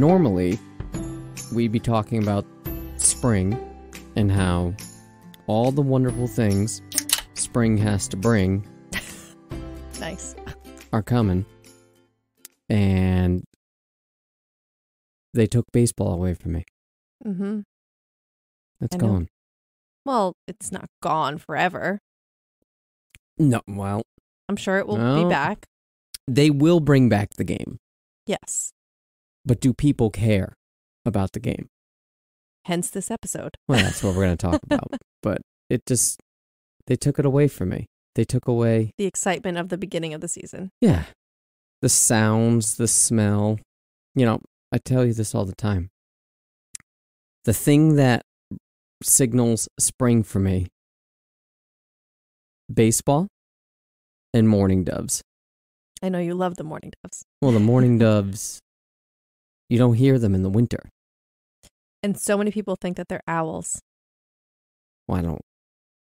normally we'd be talking about spring and how all the wonderful things spring has to bring Nice. are coming. And they took baseball away from me. Mm-hmm. It's I know. gone. Well, it's not gone forever. No, well, I'm sure it will No. be back. they will bring back the game. Yes. But do people care about the game? Hence this episode. Well, that's what we're going to talk about. But they took it away from me. They took away, The excitement of the beginning of the season. yeah, the sounds, the smell. You know, I tell you this all the time. The thing that signals spring for me, baseball and mourning doves. I know you love the morning doves. Well, the mourning doves, you don't hear them in the winter. And so many people think that they're owls. Well,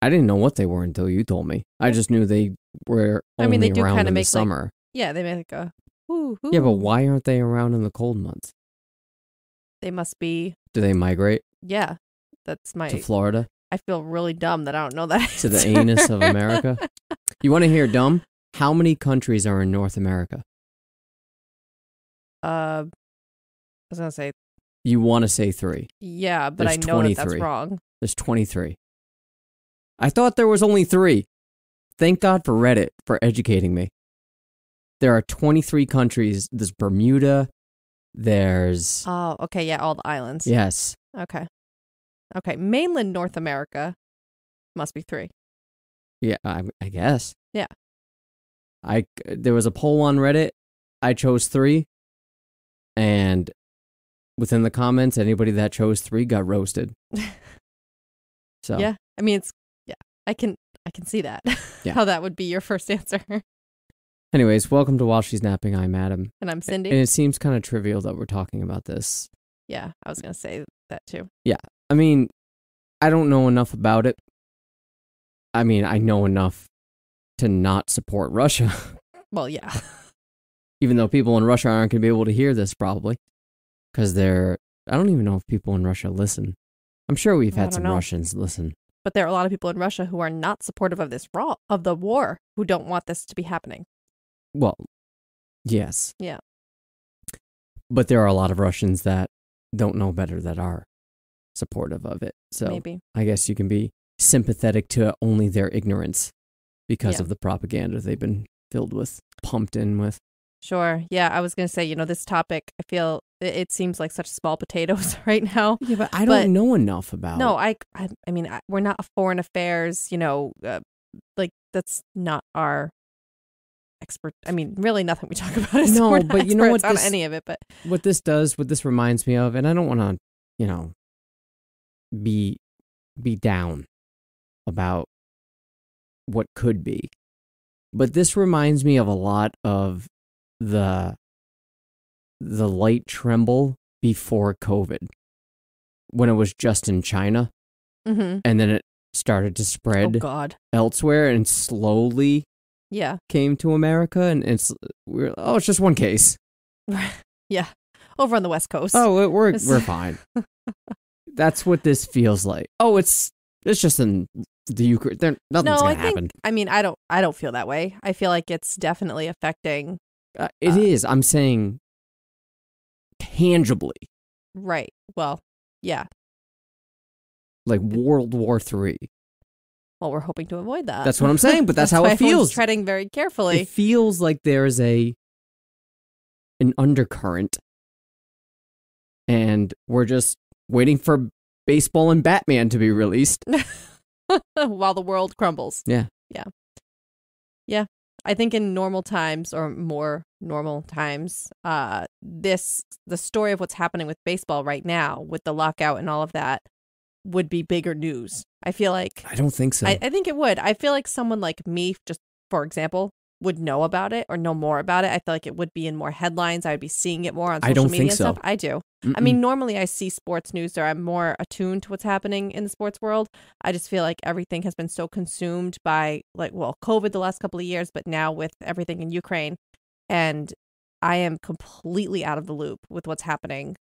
I didn't know what they were until you told me. I just knew they were only they do around kinda in the make, like, summer. Yeah, they make a whoo, whoo. Yeah, but why aren't they around in the cold months? They must be, Do they migrate yeah. That's my, to Florida? I feel really dumb that I don't know that. To the answer. anus of America? You want to hear dumb? How many countries are in North America? I was going to say, You want to say 3. yeah, but There's I know that that's 23. wrong. There's 23. I thought there was only 3. Thank God for Reddit for educating me. There are 23 countries. There's Bermuda. There's... Oh, okay. Yeah, all the islands. Yes. Okay. Okay. Mainland North America must be 3. Yeah, I guess. Yeah. There was a poll on Reddit. I chose 3. And within the comments, anybody that chose 3 got roasted. So Yeah. I mean, I can see that. Yeah. How that would be your first answer. anyways, welcome to While She's Napping. I'm Adam. And I'm Cindy. And it seems kind of trivial that we're talking about this. Yeah, I was going to say that too. I mean, I don't know enough about it. I mean, I know enough to not support Russia. Well, yeah. Even though people in Russia aren't going to be able to hear this probably. Because I don't even know if people in Russia listen. I'm sure we've I had don't some know. Russians listen. But there are a lot of people in Russia who are not supportive of of the war, who don't want this to be happening. Well, yes. Yeah. But there are a lot of Russians that don't know better that are supportive of it. So Maybe. I guess you can be sympathetic to only their ignorance because Yeah. of the propaganda they've been pumped in with. Sure. Yeah, I was going to say, this topic, I feel it seems like such small potatoes right now. Yeah, but I don't know enough about No, it. I mean, we're not a foreign affairs, like that's not our expert. I mean, really nothing we talk about is No, we're not but you know experts what on this- any of it, but What this reminds me of, and I don't want to, be down about what could be. But this reminds me of a lot of the light tremble before COVID, when it was just in China, mm-hmm. and then it started to Oh spread God. elsewhere and slowly Yeah. came to America, and it's just one case. Yeah. Over on the West Coast. Oh, we're It's- fine. That's what this feels like. Oh, it's just in the Ukraine. Nothing's gonna happen. I mean, I don't feel that way. I feel like it's definitely affecting. It is. I'm saying tangibly, Right. Well, yeah. like World War III. Well, we're hoping to avoid that. That's what I'm saying. But that's how why it everyone's feels. treading very carefully. It feels like there's an undercurrent, and we're just waiting for baseball and Batman to be released. While the world crumbles. Yeah. I think in normal times, or more normal times, the story of what's happening with baseball right now, with the lockout and all of that, would be bigger news. I feel like I don't think so. I think it would. I feel like someone like me, just for example, would know about it or know more about it. I feel like it would be in more headlines. I would be seeing it more on social I don't media think and so. stuff. I do. I mean, normally I see sports news, or I'm more attuned to what's happening in the sports world. I just feel like everything has been so consumed by COVID the last couple of years, but now with everything in Ukraine, and I am completely out of the loop with what's happening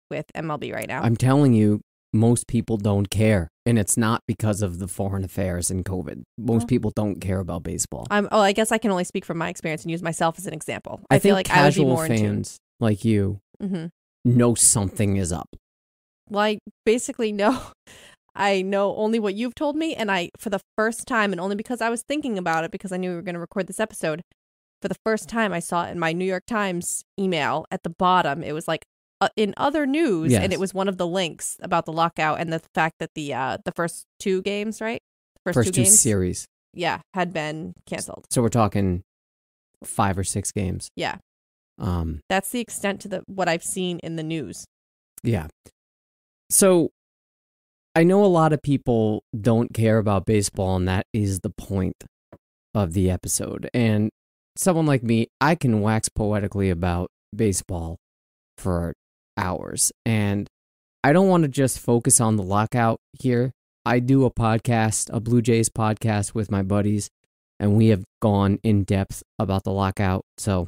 with MLB right now. I'm telling you, most people don't care. And it's not because of the foreign affairs and COVID. Most people don't care about baseball. I guess I can only speak from my experience and use myself as an example. I feel think like I would be casual more fans like you know something is up. Well, I basically know. I know only what you've told me. And for the first time, and only because I was thinking about it, because I knew we were going to record this episode, for the first time I saw it in my New York Times email at the bottom. It was like, in other news, Yes. and it was one of the links about the lockout and the fact that the first two games, right? First two series. Yeah, had been canceled. So we're talking 5 or 6 games. Yeah. That's the extent to what I've seen in the news. Yeah. So I know a lot of people don't care about baseball, and that is the point of the episode. And someone like me, I can wax poetically about baseball for hours. And I don't want to just focus on the lockout here. I do a podcast, a Blue Jays podcast with my buddies, and we have gone in depth about the lockout. So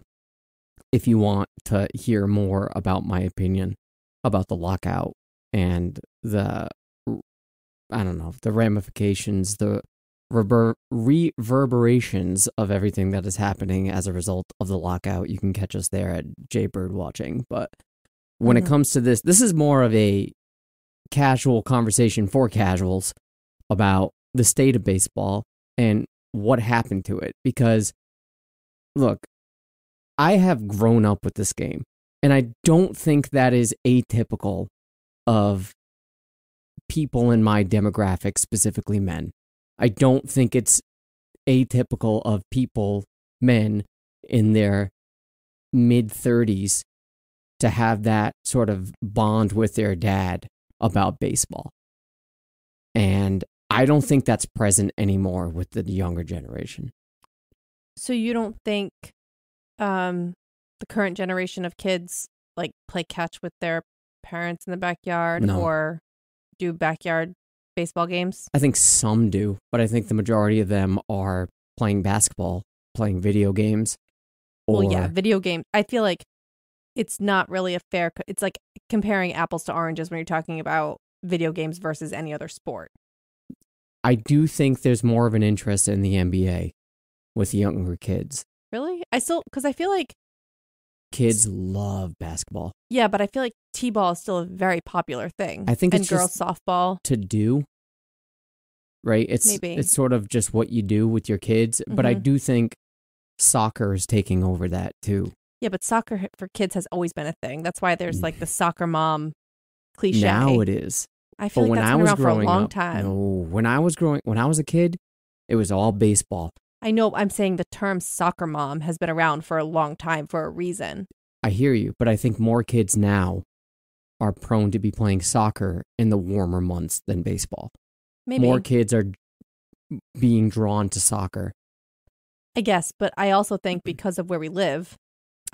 if you want to hear more about my opinion about the lockout and the ramifications, the reverberations of everything that is happening as a result of the lockout, you can catch us there at Jaybird Watching. But when it comes to this is more of a casual conversation for casuals about the state of baseball and what happened to it. Because, look, I have grown up with this game, and I don't think that is atypical of people in my demographic, specifically men. I don't think it's atypical of people, men in their mid-30s, to have that sort of bond with their dad about baseball. And I don't think that's present anymore with the younger generation. So you don't think the current generation of kids like play catch with their parents in the backyard or do backyard baseball games? I think some do, but I think the majority of them are playing basketball, playing video games. Video games. I feel like it's not really it's like comparing apples to oranges when you're talking about video games versus any other sport. I do think there's more of an interest in the NBA with younger kids. Really? Because I feel like kids love basketball. Yeah, but I feel like t-ball is still a very popular thing. I think it's girls softball to do. Right? It's sort of just what you do with your kids, but I do think soccer is taking over that too. Yeah, but soccer for kids has always been a thing. That's why there's like the soccer mom cliche. Now it is. I feel like that's been around for a long time. No, when I was a kid, it was all baseball. I know. I'm saying the term soccer mom has been around for a long time for a reason. I hear you, but I think more kids now are prone to be playing soccer in the warmer months than baseball. Maybe. More kids are being drawn to soccer. I guess, but I also think because of where we live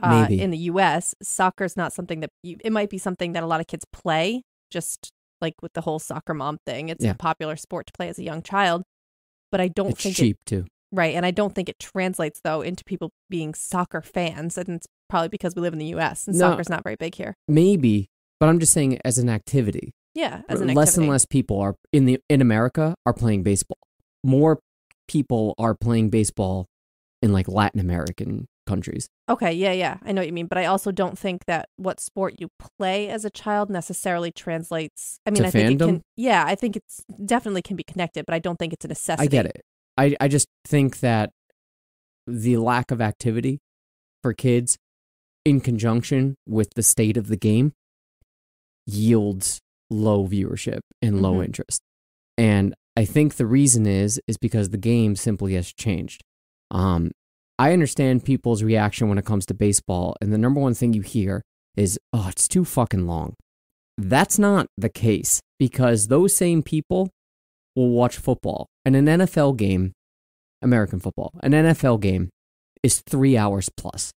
in the U.S., soccer is not something that it might be something that a lot of kids play, just like with the whole soccer mom thing. It's a popular sport to play as a young child, but I don't think it's cheap too. Right, and I don't think it translates though into people being soccer fans, and it's probably because we live in the U.S. and soccer's not very big here. Maybe, but I'm just saying as an activity. Yeah, as an less activity. and less people are in America are playing baseball. More people are playing baseball in like Latin American countries. Okay, yeah, I know what you mean, but I also don't think that what sport you play as a child necessarily translates. I mean, to I think fandom? it can. Yeah, I think it's definitely can be connected, but I don't think it's a necessity. I get it. I just think that the lack of activity for kids in conjunction with the state of the game yields low viewership and low interest. And I think the reason is because the game simply has changed. I understand people's reaction when it comes to baseball, and the number one thing you hear is, oh, it's too fucking long. That's not the case, because those same people will watch football. And an NFL game, American football, an NFL game is 3 hours plus.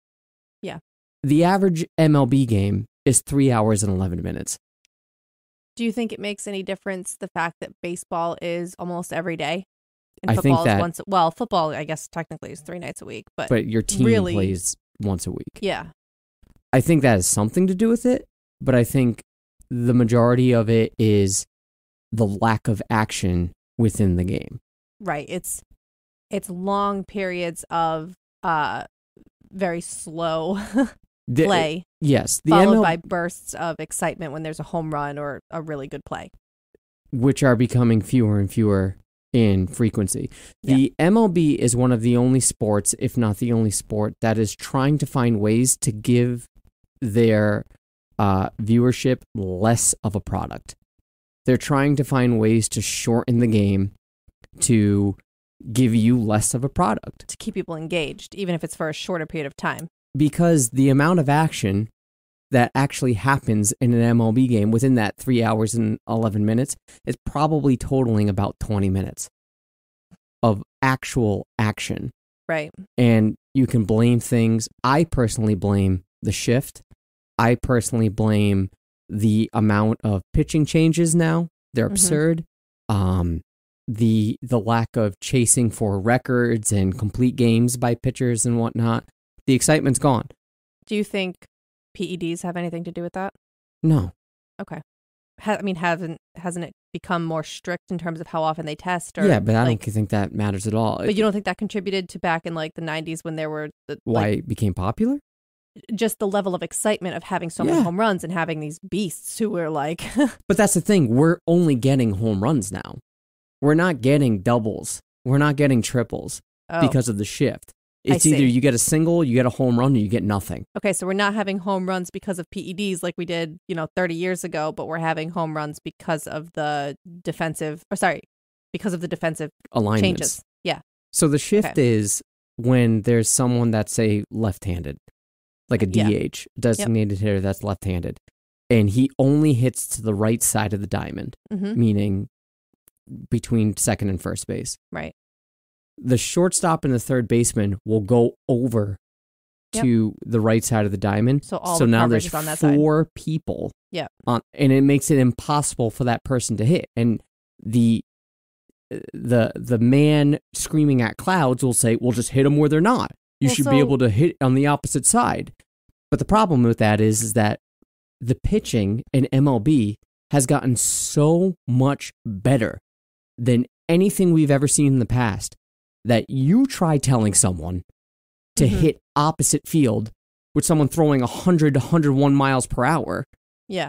Yeah. The average MLB game is 3 hours and 11 minutes. Do you think it makes any difference, the fact that baseball is almost every day? And I football think is that... football, I guess, technically is 3 nights a week. But your team really plays once a week. Yeah. I think that has something to do with it, but I think the majority of it is the lack of action within the game. Right. It's long periods of very slow play. Yes. Followed by bursts of excitement when there's a home run or a really good play. Which are becoming fewer and fewer in frequency. The MLB is one of the only sports, if not the only sport, that is trying to find ways to give their viewership less of a product. They're trying to find ways to shorten the game to give you less of a product. To keep people engaged, even if it's for a shorter period of time. Because the amount of action that actually happens in an MLB game within that 3 hours and 11 minutes is probably totaling about 20 minutes of actual action. Right. And you can blame things. I personally blame the shift. I personally blame the amount of pitching changes now. They're absurd. The lack of chasing for records and complete games by pitchers and whatnot. The excitement's gone. Do you think PEDs have anything to do with that? No. Okay. Hasn't it become more strict in terms of how often they test? Or yeah, but I don't think that matters at all. But you don't think that contributed to back in like the 90s when there were why it became popular? Just the level of excitement of having so many home runs and having these beasts who were like. But that's the thing. We're only getting home runs now. We're not getting doubles. We're not getting triples because of the shift. It's either you get a single, you get a home run, or you get nothing. Okay, so we're not having home runs because of PEDs like we did, 30 years ago, but we're having home runs because of the defensive alignments. Changes. Yeah. So the shift is when there's someone that's, say, left-handed, like a DH, designated hitter that's left-handed, and he only hits to the right side of the diamond, meaning between second and first base. Right. The shortstop and the third baseman will go over to the right side of the diamond. So now there's on that four people. Yeah. And it makes it impossible for that person to hit. And the man screaming at clouds will say, well, just hit them where they're not. You should be able to hit on the opposite side. But the problem with that is that the pitching in MLB has gotten so much better than anything we've ever seen in the past that you try telling someone to hit opposite field with someone throwing 100 to 101 miles per hour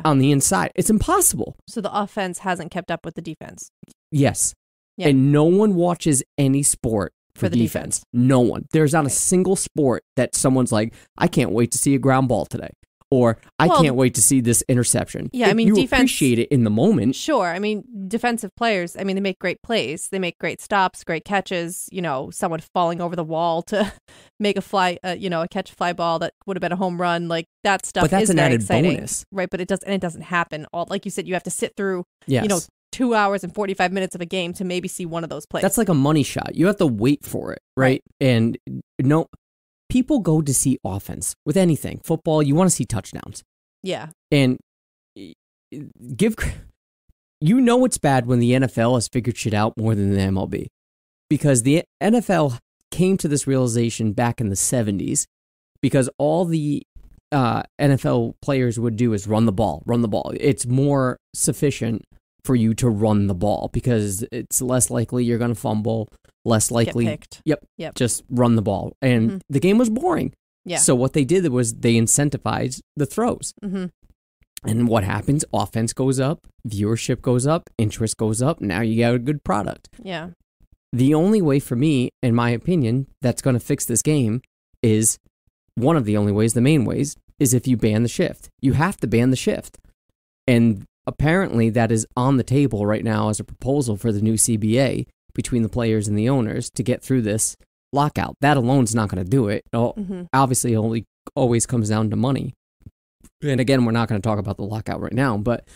on the inside. It's impossible. So the offense hasn't kept up with the defense. Yes. Yeah. And no one watches any sport for the defense. No one. There's not a single sport that someone's like, I can't wait to see a ground ball today. Or I can't wait to see this interception. Yeah, you defense, appreciate it in the moment. Sure. Defensive players, they make great plays. They make great stops, great catches. Someone falling over the wall to make a catch a fly ball that would have been a home run. Like that stuff. But that's is an very added exciting. bonus, right? But it doesn't happen. Like you said, you have to sit through 2 hours and 45 minutes of a game to maybe see one of those plays. That's like a money shot. You have to wait for it, right? And people go to see offense with anything. Football, you want to see touchdowns. Yeah. And it's bad when the NFL has figured shit out more than the MLB. Because the NFL came to this realization back in the 70s because all the NFL players would do is run the ball. It's more sufficient for you to run the ball because it's less likely you're going to fumble, less likely. Get picked. Yep. Just run the ball. And the game was boring. Yeah. So what they did was they incentivized the throws. And what happens? Offense goes up, viewership goes up, interest goes up. Now you got a good product. Yeah. The only way for me, in my opinion, that's going to fix this game is one of the only ways, the main ways, is if you ban the shift. You have to ban the shift. And apparently that is on the table right now as a proposal for the new CBA between the players and the owners to get through this lockout. That alone is not going to do it. Obviously, it always comes down to money. And again, we're not going to talk about the lockout right now, but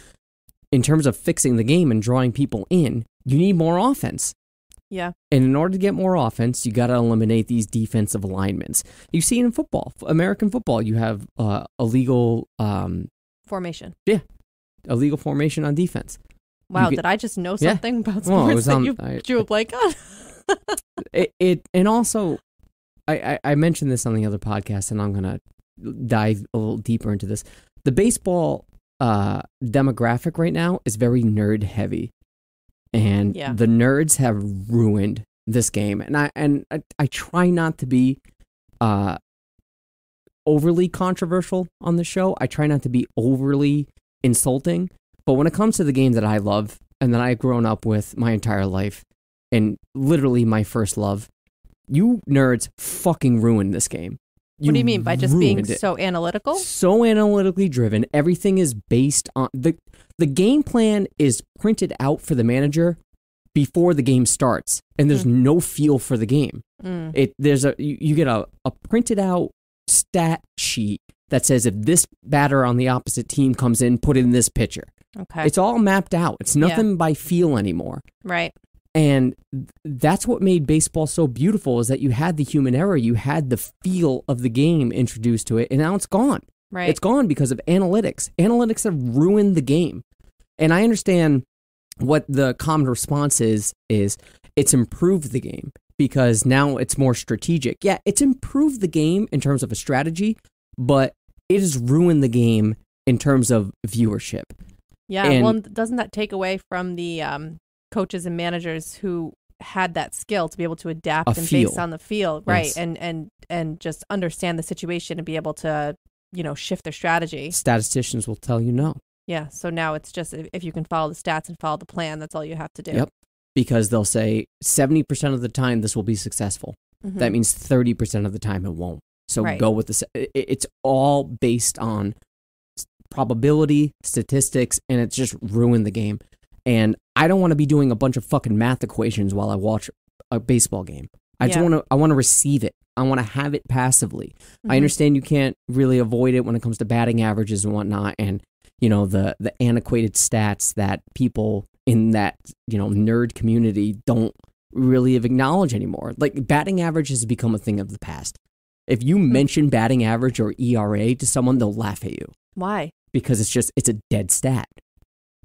in terms of fixing the game and drawing people in, you need more offense. Yeah. And in order to get more offense, you got to eliminate these defensive alignments. You see it in football, American football, you have illegal formation. Yeah. Illegal formation on defense. Wow, did I just know something about sports that you drew a blank on? And also, I mentioned this on the other podcast, and I'm going to dive a little deeper into this. The baseball demographic right now is very nerd heavy, and the nerds have ruined this game. And I try not to be overly controversial on the show. I try not to be overly insulting. But when it comes to the game that I love and that I've grown up with my entire life, and literally my first love, you nerds fucking ruined this game. What do you mean? By just being so analytical? So analytically driven. Everything is based on... The game plan is printed out for the manager before the game starts, and there's no feel for the game. You get a printed out stat sheet that says if this batter on the opposite team comes in, put in this pitcher. Okay. It's all mapped out. It's nothing by feel anymore. Right. And that's what made baseball so beautiful, is that you had the human error. You had the feel of the game introduced to it, and now it's gone. Right. It's gone because of analytics. Analytics have ruined the game. And I understand what the common response is it's improved the game because now it's more strategic. Yeah, it's improved the game in terms of a strategy, but it has ruined the game in terms of viewership. Yeah, well, doesn't that take away from the coaches and managers who had that skill to be able to adapt and base on the field, right? Yes. And just understand the situation and be able to, shift their strategy. Statisticians will tell you no. Yeah, so now it's just if you can follow the stats and follow the plan, that's all you have to do. Yep, because they'll say 70% of the time this will be successful. Mm-hmm. That means 30% of the time it won't. So go with the... It's all based on probability, statistics, and it's just ruined the game. And I don't want to be doing a bunch of fucking math equations while I watch a baseball game. I want to receive it. I want to have it passively. Mm-hmm. I understand you can't really avoid it when it comes to batting averages and whatnot, and the antiquated stats that people in that nerd community don't really acknowledge anymore. Like, batting average has become a thing of the past. If you mention batting average or ERA to someone, they'll laugh at you. Why? Because it's a dead stat.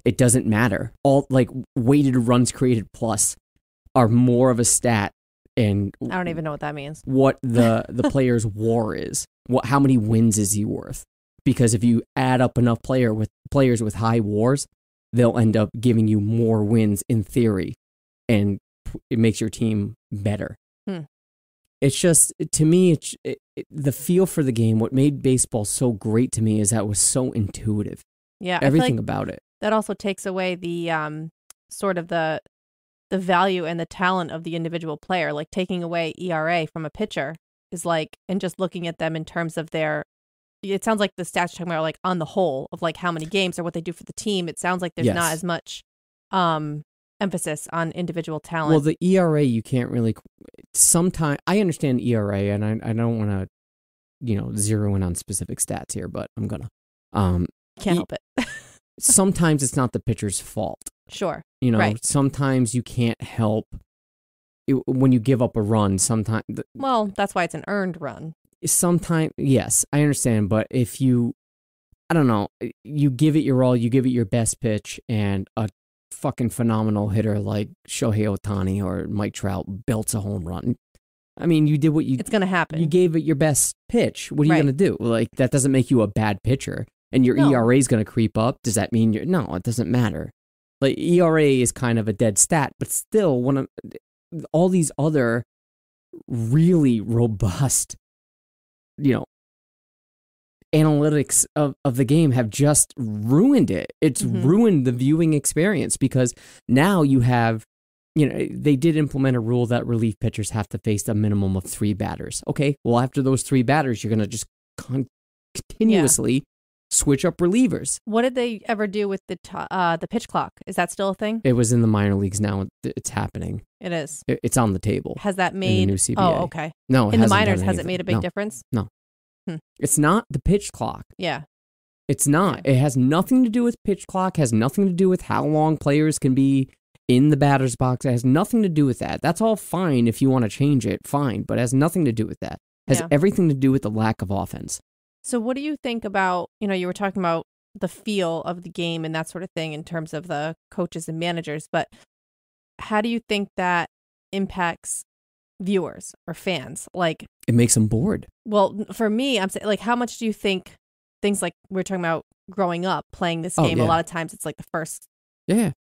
It doesn't matter. All weighted runs created plus are more of a stat, and I don't even know what that means. What the player's WAR is. How many wins is he worth? Because if you add up enough players with high WARs, they'll end up giving you more wins in theory, and it makes your team better. It's just, to me, the feel for the game, what made baseball so great to me is that it was so intuitive. Yeah, everything about it. That also takes away the sort of the value and the talent of the individual player. Like, taking away ERA from a pitcher is and just looking at them in terms of their... It sounds like the stats you're talking about are on the whole of how many games or what they do for the team. It sounds like there's not as much emphasis on individual talent. Well, the ERA, you can't really... Sometimes I understand ERA, and I don't want to, zero in on specific stats here, but I'm gonna. Can't help it. Sometimes it's not the pitcher's fault. Sure. Right. Sometimes you can't help when you give up a run. Sometimes. Well, that's why it's an earned run. Sometimes, yes, I understand, but if you, I don't know, you give it your all, you give it your best pitch, and a fucking phenomenal hitter like Shohei Ohtani or Mike Trout belts a home run. I mean, you did what you... It's going to happen. You gave it your best pitch. What are you going to do? That doesn't make you a bad pitcher. And your ERA is going to creep up. Does that mean you're... No, it doesn't matter. ERA is kind of a dead stat, but still, all these other really robust, analytics of the game have just ruined it. It's ruined the viewing experience, because now you have, they did implement a rule that relief pitchers have to face a minimum of 3 batters. Okay, well, after those 3 batters, you're going to just continuously switch up relievers. What did they ever do with the pitch clock? Is that still a thing? It was in the minor leagues now. It's happening. It is. It's on the table. Has that made... in the new CBA. Oh, okay. No, in the minors, has it made a big difference? No. It's not the pitch clock. Yeah. It's not. It has nothing to do with pitch clock, has nothing to do with how long players can be in the batter's box. It has nothing to do with that. That's all fine if you want to change it, fine, but it has nothing to do with that. It has everything to do with the lack of offense. So what do you think about, you were talking about the feel of the game and that sort of thing in terms of the coaches and managers, but how do you think that impacts viewers or fans? It makes them bored. Well, for me, I'm saying, how much do you think things like we're talking about growing up playing this Oh, game. A yeah. lot of times it's like the first Yeah.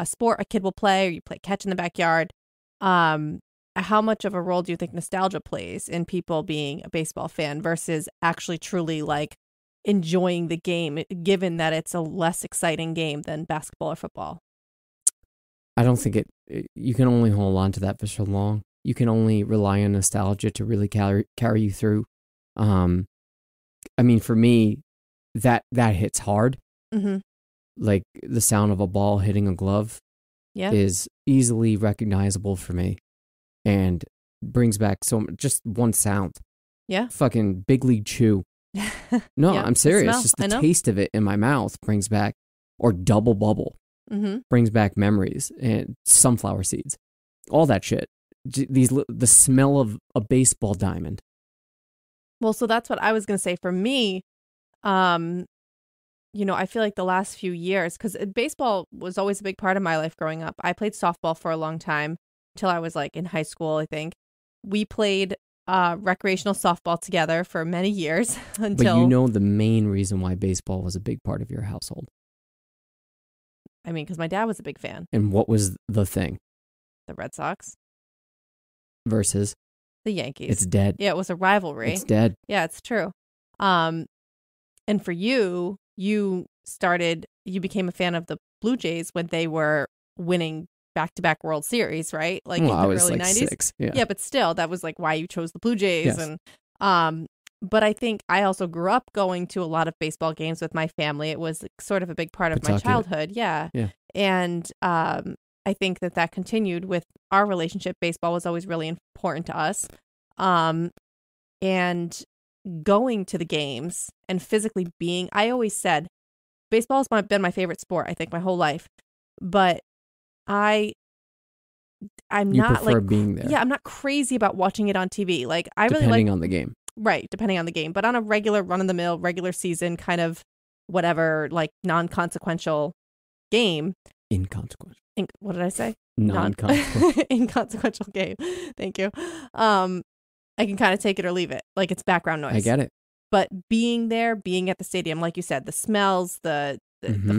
sport a kid will play, or you play catch in the backyard. How much of a role do you think nostalgia plays in people being a baseball fan versus actually truly like enjoying the game, given that it's a less exciting game than basketball or football? I don't think you can only hold on to that for so long. You can only rely on nostalgia to really carry you through. I mean, for me, that hits hard. Mm-hmm. Like the sound of a ball hitting a glove is easily recognizable for me, and brings back just one sound. Yeah. Fucking Big League Chew. No, Yeah, I'm serious. smell. Just I the know. taste of it in my mouth brings back, or Double Bubble Mm-hmm. brings back memories, and sunflower seeds, all that shit. The smell of a baseball diamond. Well, so that's what I was going to say. For me, I feel like the last few years, because baseball was always a big part of my life growing up. I played softball for a long time until I was like in high school, I think. We played recreational softball together for many years until. But you know the main reason why baseball was a big part of your household. I mean, because my dad was a big fan. And what was the thing? The Red Sox. Versus the Yankees. It's dead. Yeah, it was a rivalry. It's dead. Yeah, it's true. And for you became a fan of the Blue Jays when they were winning back-to-back World Series, right? Like in the I was early like 90s. 6. Yeah. Yeah, but still, that was like why you chose the Blue Jays. Yes. And but I think I also grew up going to a lot of baseball games with my family. It was sort of a big part of my childhood. Yeah. Yeah. And I think that continued with our relationship. Baseball was always really important to us. And going to the games and physically being, I always said, baseball has been my favorite sport, I think, my whole life. But I'm You not prefer like being there. Yeah, I'm not crazy about watching it on TV. Like I really Depending like on the game. Right, depending on the game. But on a regular run-of-the-mill, regular season kind of whatever, like non-consequential game. Inconsequential. What did I say? Non-consequential. Inconsequential game. Thank you. I can kind of take it or leave it. Like it's background noise. I get it. But being there, being at the stadium, like you said, the smells, the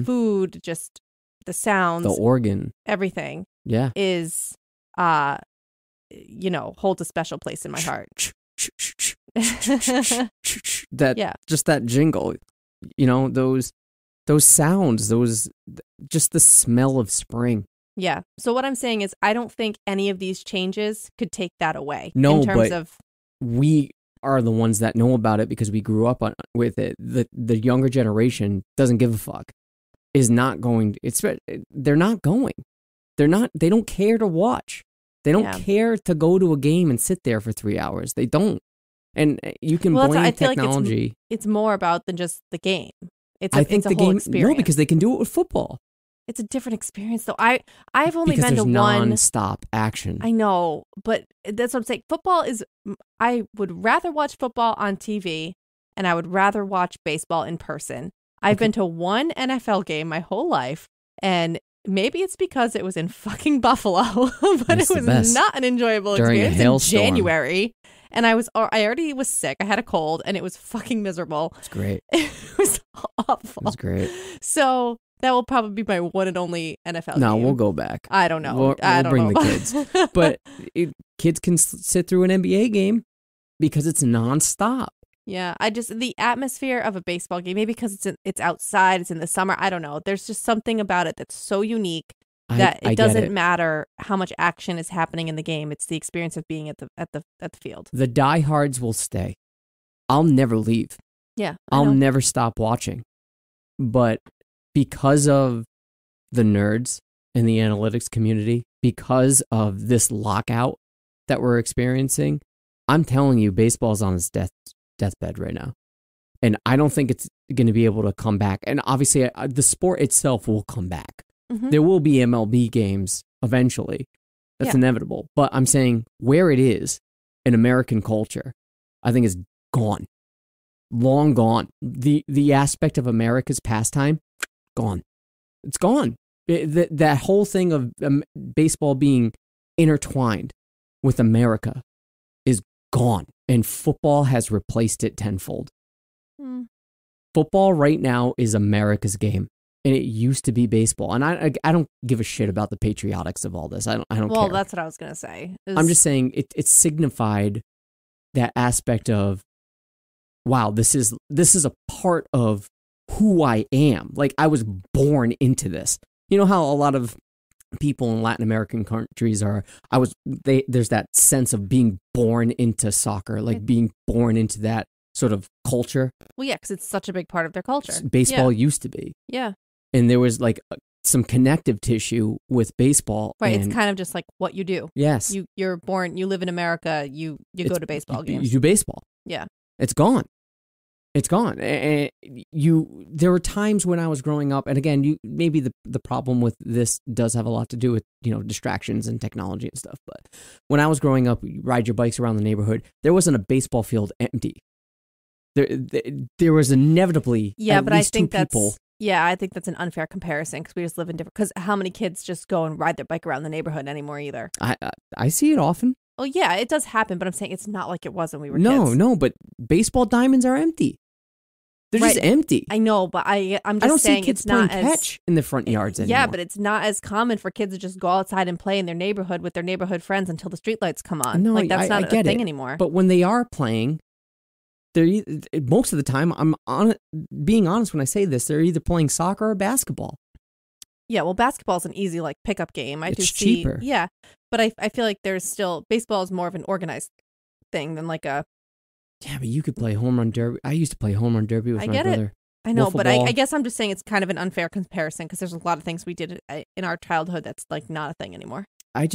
food, just the sounds, The organ. everything Yeah. is, holds a special place in my heart. Just that jingle, those sounds, just the smell of spring. Yeah. So what I'm saying is I don't think any of these changes could take that away. No, in terms but of we are the ones that know about it because we grew up with it. The younger generation doesn't give a fuck. They're not going. They don't care to watch. They don't care to go to a game and sit there for 3 hours. They don't. And you can blame I feel technology. Like it's more about than just the game. It's a the whole game, experience. No, because they can do it with football. It's a different experience, though. I've only because been to there's one non-stop action. I know, but that's what I'm saying. Football is. I would rather watch football on TV, and I would rather watch baseball in person. I've been to one NFL game my whole life, and maybe it's because it was in fucking Buffalo, but it was not an enjoyable During experience a hailstorm. in January. And I already was sick. I had a cold, and it was fucking miserable. It's great. It was awful. It's great. So that will probably be my one and only NFL game. No, we'll go back. I don't know. We'll bring the kids. But kids can sit through an NBA game because it's nonstop. Yeah, the atmosphere of a baseball game, maybe because it's outside, it's in the summer. I don't know. There's just something about it that's so unique that it doesn't matter how much action is happening in the game. It's the experience of being at the field. The diehards will stay. I'll never leave. Yeah, I'll never stop watching. But because of the nerds in the analytics community, because of this lockout that we're experiencing, I'm telling you, baseball's on its deathbed right now. And I don't think it's going to be able to come back. And obviously, the sport itself will come back. Mm-hmm. There will be MLB games eventually. That's inevitable. But I'm saying where it is in American culture, I think is gone. Long gone. The aspect of America's pastime, gone. It's gone. That whole thing of baseball being intertwined with America is gone. And football has replaced it tenfold. Football right now is America's game. And it used to be baseball. And I don't give a shit about the patriotics of all this. I don't care. Well, that's what I was going to say. I'm just saying it signified that aspect of, wow, this is a part of who I am. Like, I was born into this. You know how a lot of people in Latin American countries are, there's that sense of being born into soccer, like being born into that sort of culture. Well, yeah, because it's such a big part of their culture. Baseball used to be. Yeah. And there was like some connective tissue with baseball. Right. It's kind of just like what you do. Yes. You're born, you live in America, you go to baseball games. You do baseball. Yeah. It's gone. It's gone. And there were times when I was growing up, and again, maybe the problem with this does have a lot to do with, distractions and technology and stuff. But when I was growing up, you ride your bikes around the neighborhood, there wasn't a baseball field empty. There was inevitably at least two people. Yeah, I think that's an unfair comparison because we just live in different. Because how many kids just go and ride their bike around the neighborhood anymore either? I see it often. Well, yeah, it does happen, but I'm saying it's not like it was when we were kids. No, but baseball diamonds are empty. They're just empty. I know, but I'm just saying I don't see kids it's not playing catch in the front yards anymore. Yeah, but it's not as common for kids to just go outside and play in their neighborhood with their neighborhood friends until the streetlights come on. No, that's not a thing anymore. But when they are playing, most of the time, being honest when I say this, they're either playing soccer or basketball. Yeah, well, basketball is an easy pickup game. It's cheaper. Yeah, but I feel like there's still baseball is more of an organized thing than like a. Yeah, but you could play home run derby. I used to play home run derby with my brother. I know, but I guess I'm just saying it's kind of an unfair comparison because there's a lot of things we did in our childhood that's like not a thing anymore. I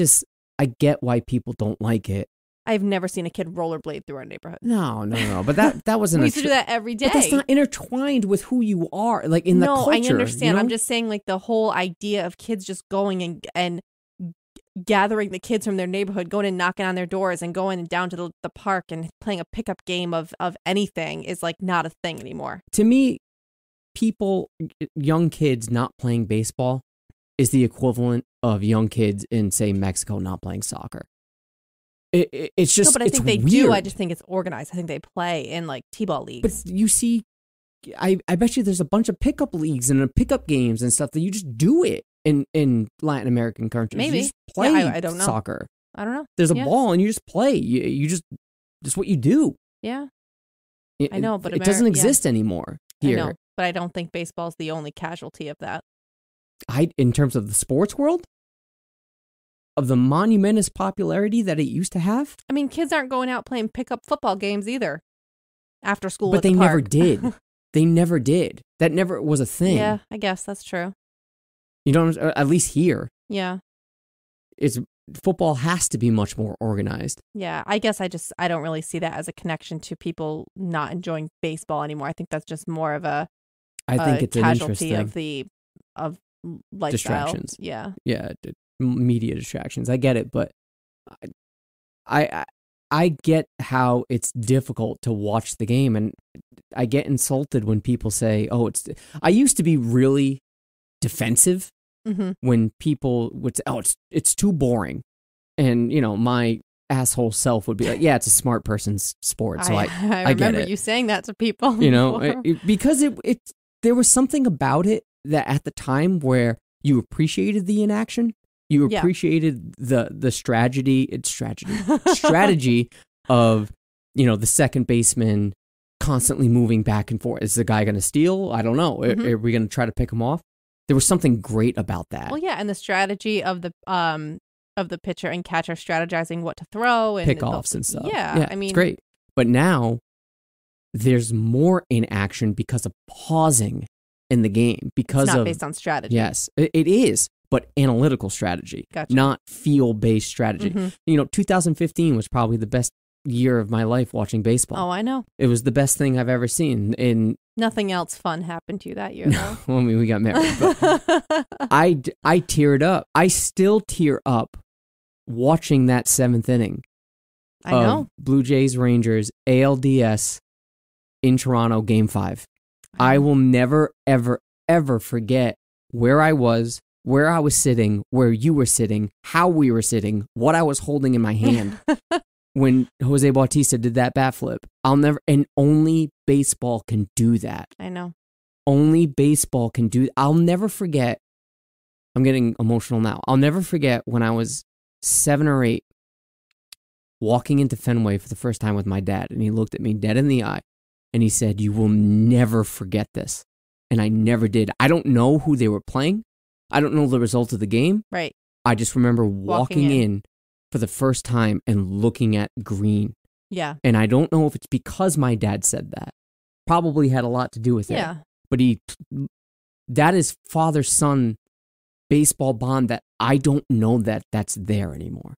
get why people don't like it. I've never seen a kid rollerblade through our neighborhood. No. But that wasn't. We used to do that every day. But that's not intertwined with who you are, like in the culture. No, I understand. I'm just saying, like the whole idea of kids just going and gathering the kids from their neighborhood, going and knocking on their doors, and going and down to the park and playing a pickup game of anything is like not a thing anymore. To me, young kids not playing baseball is the equivalent of young kids in, say, Mexico not playing soccer. It's just, no, but I think they weird. do. I just think it's organized. I think they play in like t-ball leagues. But you see, I bet you there's a bunch of pickup leagues and pickup games and stuff that you just do it in Latin American countries. Maybe. You just play I don't know. soccer. I don't know. There's a ball and you just play. You just, that's what you do. Yeah. I know, but it doesn't exist anymore here. I know, but I don't think baseball is the only casualty of that. In terms of the sports world? Of the monumentous popularity that it used to have? I mean, kids aren't going out playing pickup football games either after school. But they never did. They never did. That never was a thing. Yeah, I guess that's true. You know, at least here. Yeah. Football has to be much more organized. Yeah, I guess I don't really see that as a connection to people not enjoying baseball anymore. I think that's just more of a it's casualty of lifestyle. Distractions. Yeah. Yeah. Media distractions. I get it, but I get how it's difficult to watch the game, and I get insulted when people say, "Oh, it's." I used to be really defensive when people would say, "Oh, it's too boring," and my asshole self would be like, "Yeah, it's a smart person's sport." So I remember get it. You saying that to people, because there was something about it that at the time where you appreciated the inaction. You appreciated the strategy of, the second baseman constantly moving back and forth. Is the guy going to steal? I don't know. Are we going to try to pick him off? There was something great about that. Well, yeah, and the strategy of the pitcher and catcher strategizing what to throw and pickoffs and stuff. Yeah, I mean, it's great. But now there's more inaction because of pausing in the game because it's not based on strategy. Yes, it is. But analytical strategy, not feel-based strategy. 2015 was probably the best year of my life watching baseball. Oh, I know. It was the best thing I've ever seen. Nothing else fun happened to you that year, though. Well, I mean, we got married. But I teared up. I still tear up watching that seventh inning. I know. Blue Jays Rangers ALDS in Toronto, Game 5. I will never, ever, ever forget where I was. Where I was sitting, where you were sitting, how we were sitting, what I was holding in my hand. when Jose Bautista did that bat flip. I'll never, and only baseball can do that. I know. Only baseball can do. I'll never forget. I'm getting emotional now. I'll never forget when I was 7 or 8, walking into Fenway for the first time with my dad, and he looked at me dead in the eye, and he said, "You will never forget this." And I never did. I don't know who they were playing. I don't know the result of the game. Right. I just remember walking in for the first time and looking at green. Yeah. And I don't know if it's because my dad said that. Probably had a lot to do with it. Yeah. But that is father-son baseball bond that I don't know that that's there anymore.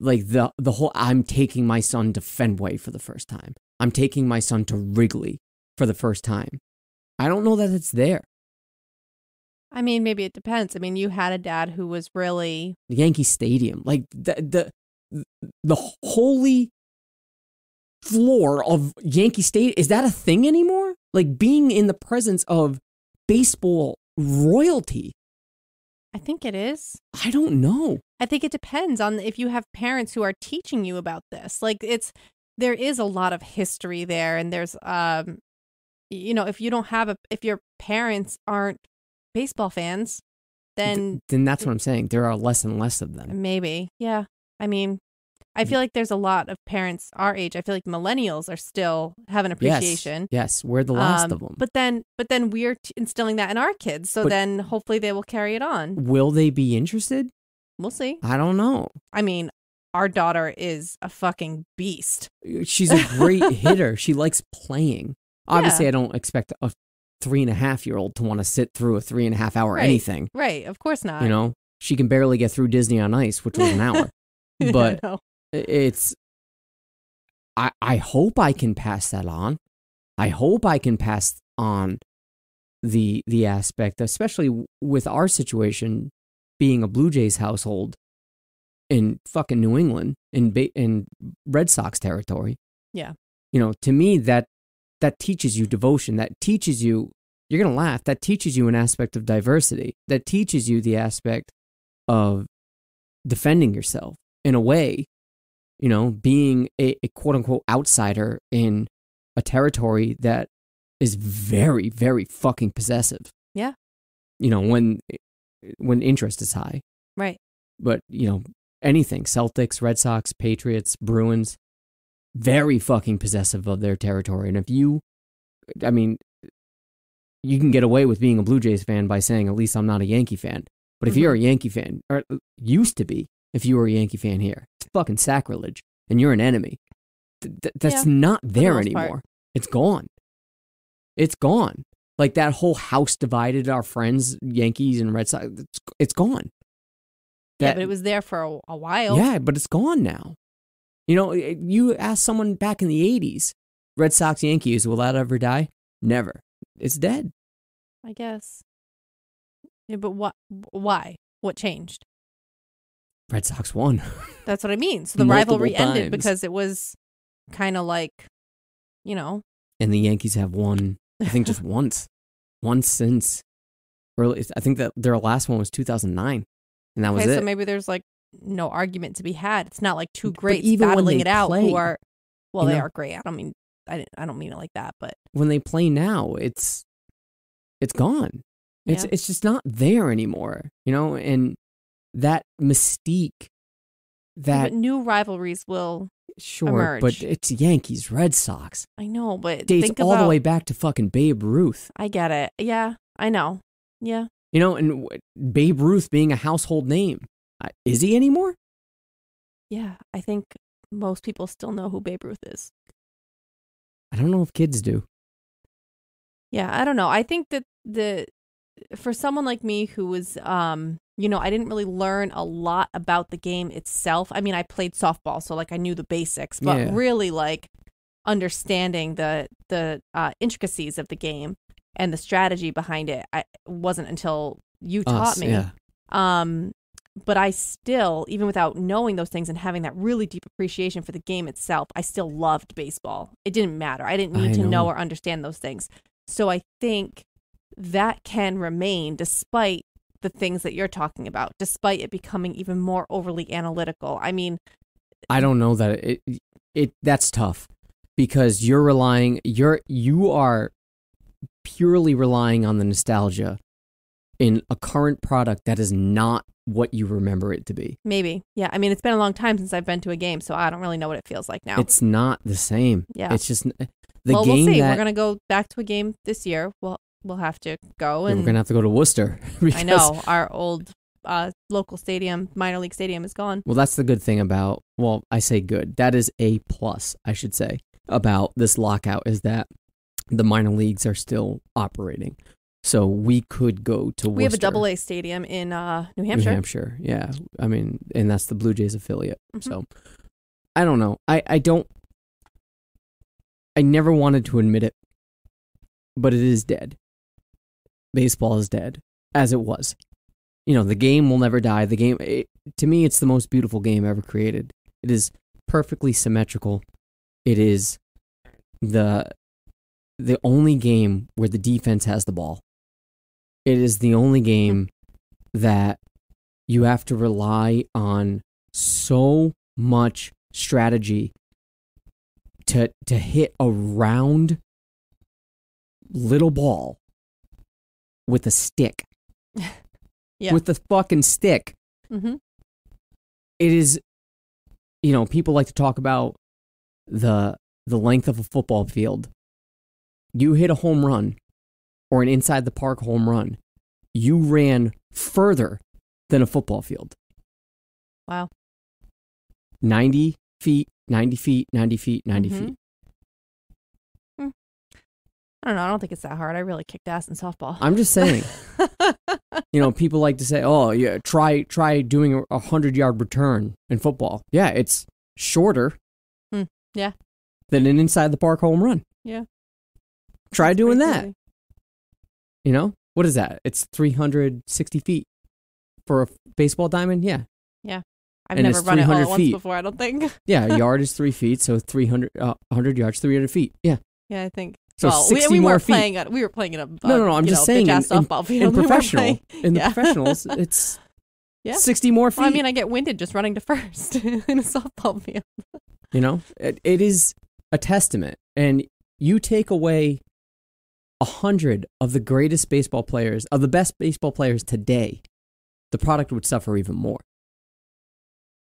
Like the whole, I'm taking my son to Fenway for the first time. I'm taking my son to Wrigley for the first time. I don't know that it's there. I mean, maybe it depends. I mean, you had a dad who was really Yankee Stadium, like the holy floor of Yankee Stadium. Is that a thing anymore? Like being in the presence of baseball royalty. I think it is. I don't know. I think it depends on if you have parents who are teaching you about this. Like there is a lot of history there, and there's if you don't have if your parents aren't baseball fans, then that's what I'm saying. There are less and less of them. Maybe. Yeah. I mean, I feel like there's a lot of parents our age. I feel like millennials are still have an appreciation. Yes, we're the last of them. But then we're instilling that in our kids. So then hopefully they will carry it on. Will they be interested? We'll see. I don't know. I mean, our daughter is a fucking beast. She's a great hitter. She likes playing. Obviously, I don't expect a 3.5-year-old to want to sit through a 3.5-hour anything. Right. Of course not. You know, she can barely get through Disney on Ice, which was an hour. But I hope I can pass that on. I hope I can pass on the aspect, especially with our situation being a Blue Jays household in fucking New England, in Red Sox territory. Yeah. You know, to me, that teaches you devotion. That teaches you, you're going to laugh, that teaches you an aspect of diversity. That teaches you the aspect of defending yourself in a way, you know, being a quote-unquote outsider in a territory that is very, very fucking possessive. Yeah. You know, when interest is high. Right. But, you know, anything, Celtics, Red Sox, Patriots, Bruins, very fucking possessive of their territory. And if you can get away with being a Blue Jays fan by saying, at least I'm not a Yankee fan. But if you're a Yankee fan, or used to be, if you were a Yankee fan here, it's fucking sacrilege. And you're an enemy. That's not there anymore. Part. It's gone. It's gone. Like that whole house divided our friends, Yankees and Red Sox, it's gone. But it was there for a while. Yeah, but it's gone now. You know, you ask someone back in the 80s, Red Sox, Yankees, will that ever die? Never. It's dead. I guess. Yeah, but why? What changed? Red Sox won. That's what I mean. So the rivalry ended because it was kind of like, you know. And the Yankees have won, I think, just once. Once since. I think that their last one was 2009. And that was it. So maybe there's like no argument to be had. It's not like two greats battling it out who are, well, they are great. I don't mean it like that, but when they play now, it's gone. It's just not there anymore, you know, and that mystique that but new rivalries will emerge. But it's Yankees, Red Sox. I know, but dates all the way back to fucking Babe Ruth. I get it. Yeah, I know. Yeah. You know, and Babe Ruth being a household name. Is he anymore? Yeah, I think most people still know who Babe Ruth is. I don't know if kids do. Yeah, I don't know. I think that for someone like me who was, you know, I didn't really learn a lot about the game itself. I mean, I played softball, so like I knew the basics, but really like understanding the intricacies of the game and the strategy behind it, wasn't until you taught me. Yeah. But I still, even without knowing those things and having that really deep appreciation for the game itself, I still loved baseball. It didn't matter. I didn't need to know or understand those things. So I think that can remain despite the things that you're talking about, despite it becoming even more overly analytical. I mean, I don't know that that's tough because you are purely relying on the nostalgia in a current product that is not what you remember it to be. Maybe. Yeah. I mean, it's been a long time since I've been to a game, so I don't really know what it feels like now. It's not the same. Yeah. It's just the well, game we'll see. that We're going to go back to a game this year. We'll have to go. And we're going to have to go to Worcester. I know. Our old local stadium, minor league stadium, is gone. Well, that's the good thing about, well, I say good. That is a plus, I should say, about this lockout is that the minor leagues are still operating. So we could go to Worcester. We have a AA stadium in New Hampshire. New Hampshire, yeah. I mean, and that's the Blue Jays affiliate. Mm-hmm. So I don't know. I never wanted to admit it, but it is dead. Baseball is dead, as it was. You know, the game will never die. The game, to me, it's the most beautiful game ever created. It is perfectly symmetrical. It is the only game where the defense has the ball. It is the only game that you have to rely on so much strategy to hit a round little ball with a stick. Yeah. With the fucking stick. Mm-hmm. It is, you know, people like to talk about the length of a football field. You hit a home run or an inside the park home run, you ran further than a football field. Wow. 90 feet, 90 feet, 90 feet, 90 feet. I don't know. I don't think it's that hard. I really kicked ass in softball. I'm just saying. You know, people like to say, oh, yeah, try doing a 100-yard return in football. Yeah, it's shorter Yeah. than an inside the park home run. Yeah. Try That's doing pretty that. crazy. You know, what is that? It's 360 feet for a baseball diamond. Yeah. Yeah. I've And never it's run it all 300 at once feet. before, I don't think. Yeah. A yard is 3 feet. So 100 yards, 300 feet. Yeah. Yeah, I think. So well, 60 we more weren't feet. playing it. We were playing in a No. I'm just saying in softball field. professional, in the Yeah. professionals, it's Yeah. 60 more feet. Well, I mean, I get winded just running to first in a softball field. You know, it is a testament. And you take away 100 of the greatest baseball players, of the best baseball players today, the product would suffer even more.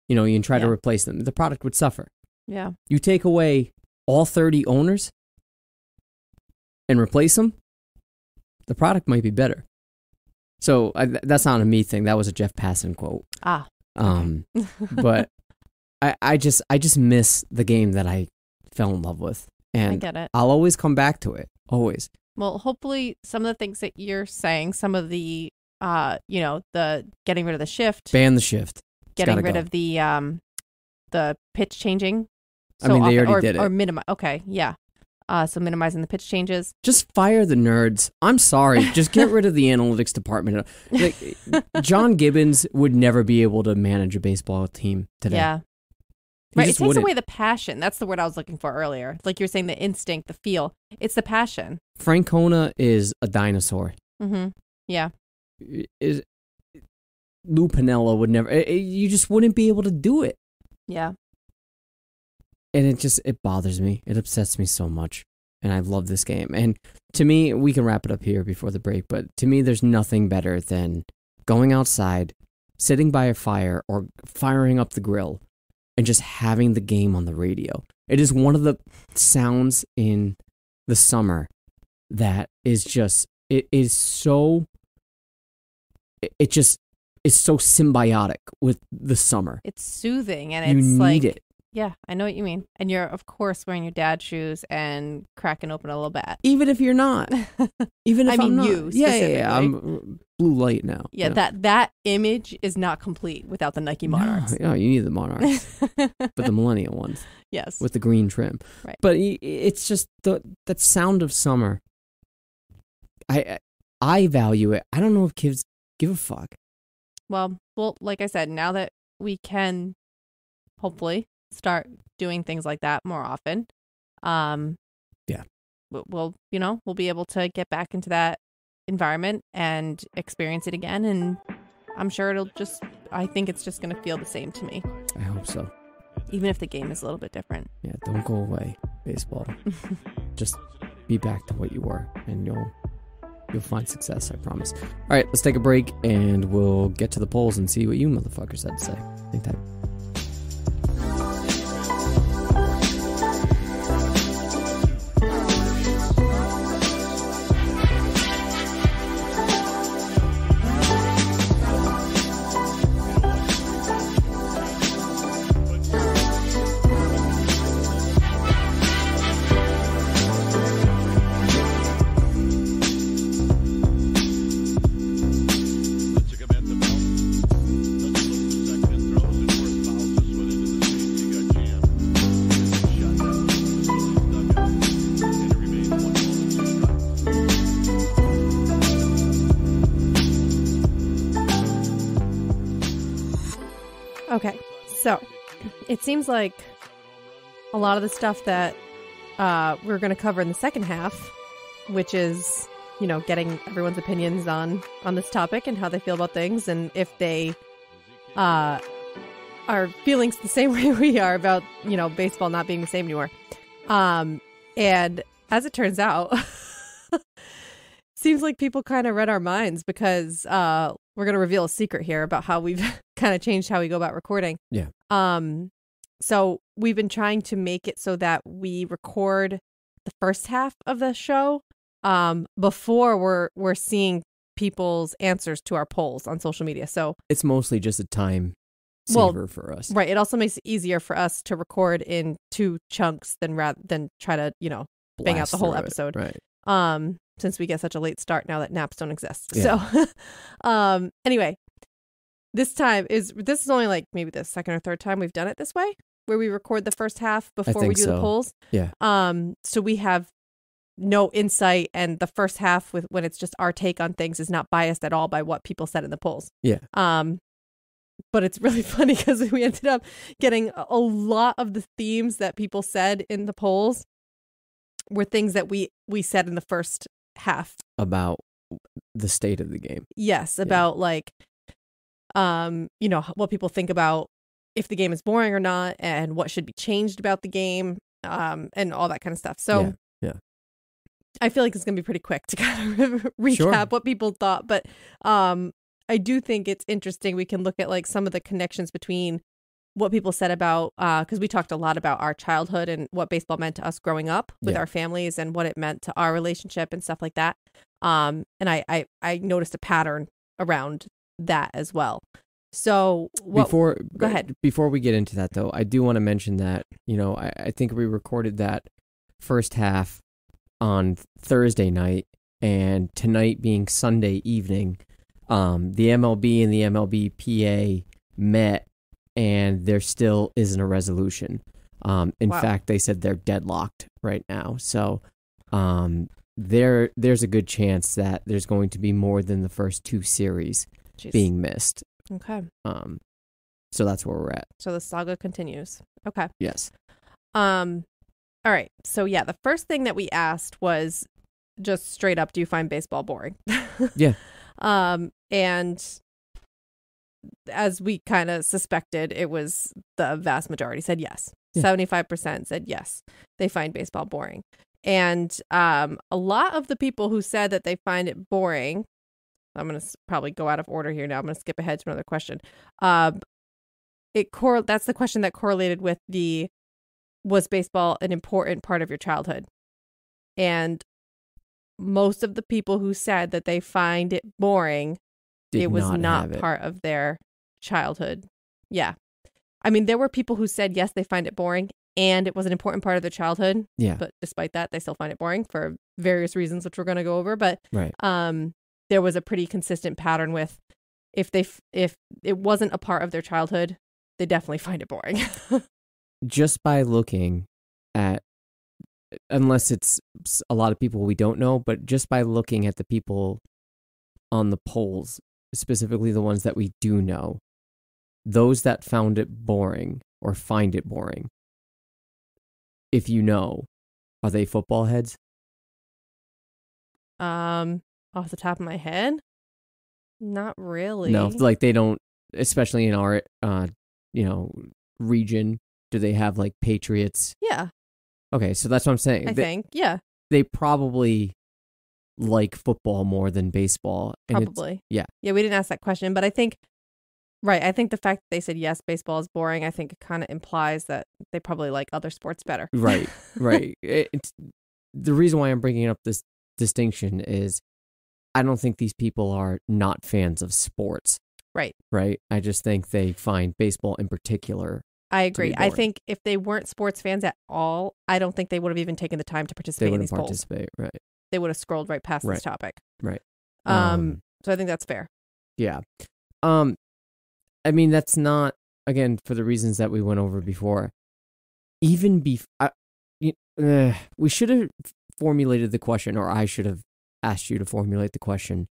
You know, you can try to replace them. The product would suffer. Yeah. You take away all 30 owners and replace them, the product might be better. So that's not a me thing. That was a Jeff Passan quote. Ah. But I just miss the game that I fell in love with. And I get it. I'll always come back to it. Always. Well, hopefully some of the things that you're saying, some of the, the getting rid of the shift. Ban the shift. Getting rid of the pitch changing. I mean, they already did it. Or minimize. Okay, yeah. So minimizing the pitch changes. Just fire the nerds. I'm sorry. Just get rid of the analytics department. Like, John Gibbons would never be able to manage a baseball team today. Yeah. He Right. It just takes wouldn't. away the passion. That's the word I was looking for earlier. Like you're saying, the instinct, the feel. It's the passion. Francona is a dinosaur. Mm-hmm. Yeah. Lou Piniella would never. You just wouldn't be able to do it. Yeah. And it bothers me. It upsets me so much. And I love this game. And to me, we can wrap it up here before the break, but to me, there's nothing better than going outside, sitting by a fire, or firing up the grill, and just having the game on the radio. It is one of the sounds in the summer that is just, it is so symbiotic with the summer. It's soothing, and You it's need like it. Yeah, I know what you mean. And you're, of course, wearing your dad's shoes and cracking open a little bat. Even if you're not. Even if I'm not. you Yeah, specifically. I'm blue light now. Yeah, that image is not complete without the Nike Monarchs. No, you need the Monarchs. But the Millennial ones. Yes. With the green trim. Right. But it's just that sound of summer. I value it. I don't know if kids give a fuck. Well, like I said, now that we can hopefully start doing things like that more often, we'll be able to get back into that environment and experience it again, and I'm sure I think it's just going to feel the same to me. I hope so. Even if the game is a little bit different. Yeah, don't go away, baseball. Just be back to what you were, and you'll find success, I promise. All right, let's take a break, and we'll get to the polls and see what you motherfuckers had to say. Hang tight. Okay, so it seems like a lot of the stuff that we're going to cover in the second half, which is, getting everyone's opinions on this topic and how they feel about things, and if they are feeling the same way we are about, baseball not being the same anymore. And as it turns out, seems like people kind of read our minds because we're going to reveal a secret here about how we've kind of changed how we go about recording. Yeah. So we've been trying to make it so that we record the first half of the show before we're seeing people's answers to our polls on social media. So it's mostly just a time saver for us. Right. It also makes it easier for us to record in 2 chunks than try to, bang out the whole episode. Right. Since we get such a late start now that naps don't exist. Yeah. So, anyway, this is only like maybe the second or third time we've done it this way, where we record the first half before we do the polls. Yeah. So we have no insight, and the first half when it's just our take on things is not biased at all by what people said in the polls. Yeah. But it's really funny because we ended up getting a lot of the themes that people said in the polls were things that we said in the first half about the state of the game. Yes, about like what people think about if the game is boring or not, and what should be changed about the game, and all that kind of stuff. So yeah. I feel like it's gonna be pretty quick to kind of recap what people thought, but I do think it's interesting. We can look at like some of the connections between what people said about, because we talked a lot about our childhood and what baseball meant to us growing up with our families and what it meant to our relationship and stuff like that. And I noticed a pattern around that as well. So go ahead. Before we get into that, though, I do want to mention that, I think we recorded that first half on Thursday night, and tonight being Sunday evening, the MLB and the MLBPA met, and there still isn't a resolution. In fact, they said they're deadlocked right now. So there's a good chance that there's going to be more than the first 2 series being missed. Okay. So that's where we're at. So the saga continues. Okay. Yes. All right. So yeah, the first thing that we asked was just straight up, do you find baseball boring? Yeah. And as we kind of suspected, it was the vast majority said yes. Yeah. 75% said yes, they find baseball boring. And a lot of the people who said that they find it boring, I'm going to probably go out of order here now. I'm going to skip ahead to another question. That's the question that correlated with was baseball an important part of your childhood? And most of the people who said that they find it boring, it was not part of their childhood. Yeah. I mean, there were people who said, yes, they find it boring and it was an important part of their childhood. Yeah. But despite that, they still find it boring for various reasons, which we're going to go over. But right. There was a pretty consistent pattern with if it wasn't a part of their childhood, they definitely find it boring. Just by looking at, unless it's a lot of people we don't know, but just by looking at the people on the polls, specifically the ones that we do know, those that found it boring or find it boring, if you know, are they football heads? Off the top of my head, not really. No, like they don't, especially in our region, Do they have like Patriots? Yeah, Okay, so that's what I'm saying. I think. Yeah, They probably like football more than baseball. And probably. Yeah, we didn't ask that question, but I think, right, I think the fact that they said yes, baseball is boring, I think it kind of implies that they probably like other sports better. right. It's the reason why I'm bringing up this distinction is I don't think these people are not fans of sports. Right. Right. I just think they find baseball in particular. I agree. I boring. think if they weren't sports fans at all, I don't think they would have even taken the time to They participate in wouldn't these polls. participate. Right. They would have scrolled right past Right. this topic. Right. So I think that's fair. Yeah. I mean, that's not, again, for the reasons that we went over before. Even we should have formulated the question, or I should have asked you to formulate the question.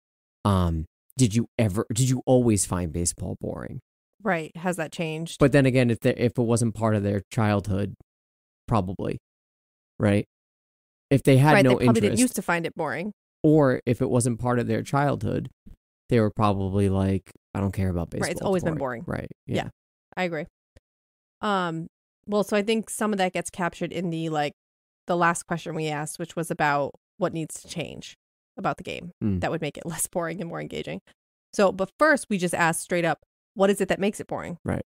Did you always find baseball boring? Right. Has that changed? But then again, if it wasn't part of their childhood, probably, right? If they had right, no they probably interest, didn't used to find it boring. or if it wasn't part of their childhood, they were probably like, I don't care about baseball. Right, it's always been boring. Right. Yeah. I agree. Well, so I think some of that gets captured in the last question we asked, which was about what needs to change about the game that would make it less boring and more engaging. So, but first we just asked straight up, what is it that makes it boring? Right.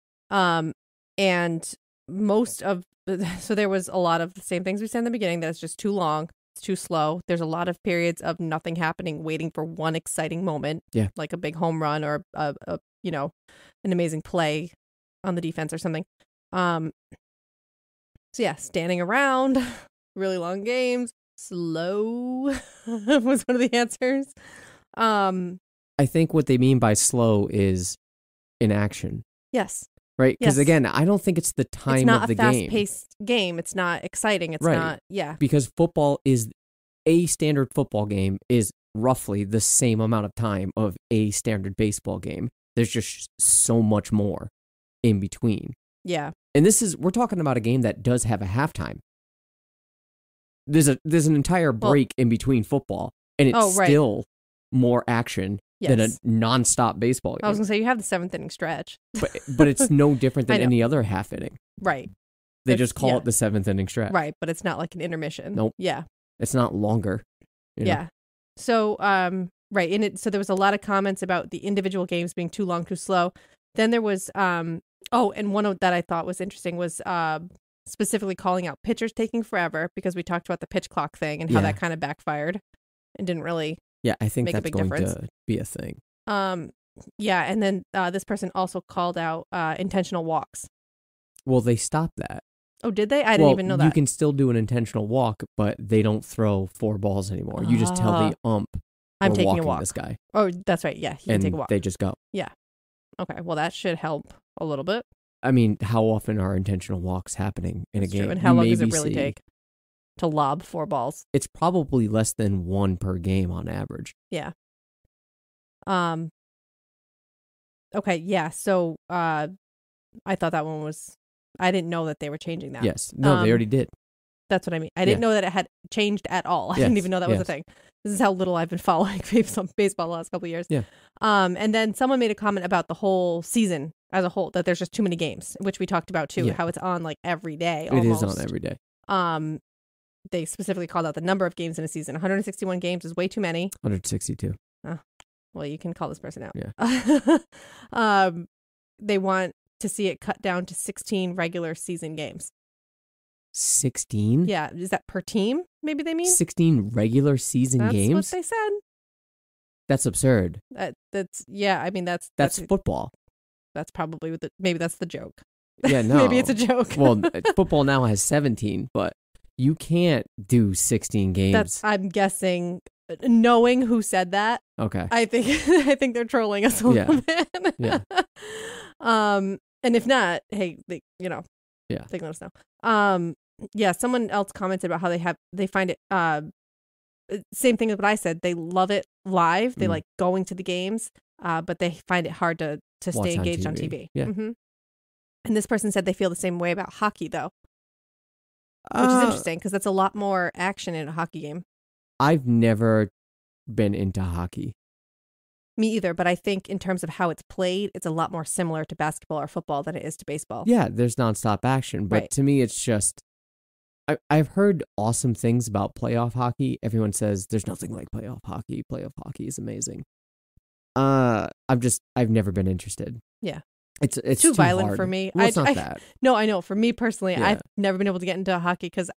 And so there was a lot of the same things we said in the beginning, that it's just too long, it's too slow. There's a lot of periods of nothing happening, waiting for one exciting moment, like a big home run or an amazing play on the defense or something. So yeah, standing around, really long games, slow was one of the answers. I think what they mean by slow is inaction. Yes. Right? Because again, I don't think it's the time of the game. It's not a fast-paced game. It's not exciting. It's not, Because a standard football game is roughly the same amount of time of a standard baseball game. There's just so much more in between. Yeah. And we're talking about a game that does have a halftime. There's an entire break in between football, and it's still more action than a nonstop baseball game. I was going to say, you have the 7th inning stretch. But it's no different than any other half inning. Right. They just call it the 7th inning stretch. Right, but it's not like an intermission. Nope. Yeah. It's not longer. Yeah. So, right. So there was a lot of comments about the individual games being too long, too slow. Then there was, and one of that I thought was interesting was specifically calling out pitchers taking forever, because we talked about the pitch clock thing and how that kind of backfired and didn't really I think make that's a big going difference. to be a thing. And then this person also called out intentional walks. Well, they stopped that. Oh, did they? I didn't even know that. You can still do an intentional walk, but they don't throw 4 balls anymore. You just tell the ump, I'm we're taking walking a walk. This guy. Oh, that's right. Yeah, he can take a walk. They just go. Yeah. Okay. Well, that should help a little bit. I mean, how often are intentional walks happening in a game? True. And how long does it really take to lob 4 balls? It's probably less than 1 per game on average. Yeah. Okay. Yeah. So I thought that one was. I didn't know that they were changing that. Yes. No, they already did. That's what I mean. I didn't know that it had changed at all. I didn't even know that was a thing. This is how little I've been following baseball the last couple of years. Yeah. And then someone made a comment about the whole season as a whole, that there's just too many games, which we talked about too, how it's on like every day. Almost. It is on every day. They specifically called out the number of games in a season. 161 games is way too many. 162. Well, you can call this person out. Yeah. They want to see it cut down to 16 regular season games. 16? Yeah. Is that per team? Maybe they mean 16 regular season games? That's what they said. That's absurd. I mean, that's football. That's probably maybe that's the joke. Yeah, no. Maybe it's a joke. Well, football now has 17, but you can't do 16 games. I'm guessing, knowing who said that. Okay. I think they're trolling us a little bit. Yeah. And if not, hey, they can let us know. Someone else commented about how they find it same thing as what I said. They love it live. They like going to the games, but they find it hard to stay engaged on TV. Yeah. Mm-hmm. And this person said they feel the same way about hockey, though, which is interesting because that's a lot more action in a hockey game. I've never been into hockey. Me either, but I think in terms of how it's played, it's a lot more similar to basketball or football than it is to baseball. Yeah, there's nonstop action, but Right. to me, it's just I've heard awesome things about playoff hockey. Everyone says there's nothing like playoff hockey. Playoff hockey is amazing. I've never been interested. Yeah. It's too violent hard. for me. Well, it's not that. No, I know. For me personally, Yeah. I've never been able to get into hockey because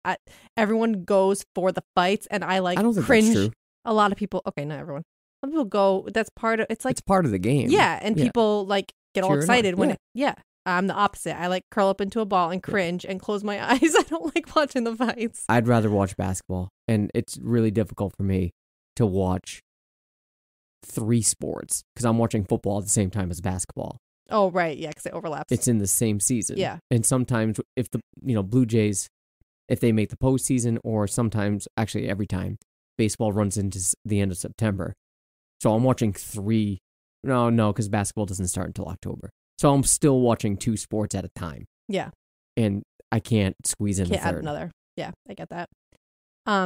everyone goes for the fights, and I I don't think cringe. that's true. A lot of people. Okay, not everyone. Some people go. That's part of. It's like It's part of the game. yeah, and people like get all Cheer it on. excited when Yeah. I'm the opposite. I like curl up into a ball and cringe and close my eyes. I don't like watching the fights. I'd rather watch basketball, and it's really difficult for me to watch 3 sports because I'm watching football at the same time as basketball. Oh right, yeah, because it overlaps. It's in the same season. Yeah. And sometimes if the Blue Jays, if they make the postseason, or sometimes actually every time baseball runs into the end of September, so I'm watching 3. No, because basketball doesn't start until October. So I'm still watching 2 sports at a time. Yeah. And I can't squeeze in Can't a third. add another. Yeah, I get that.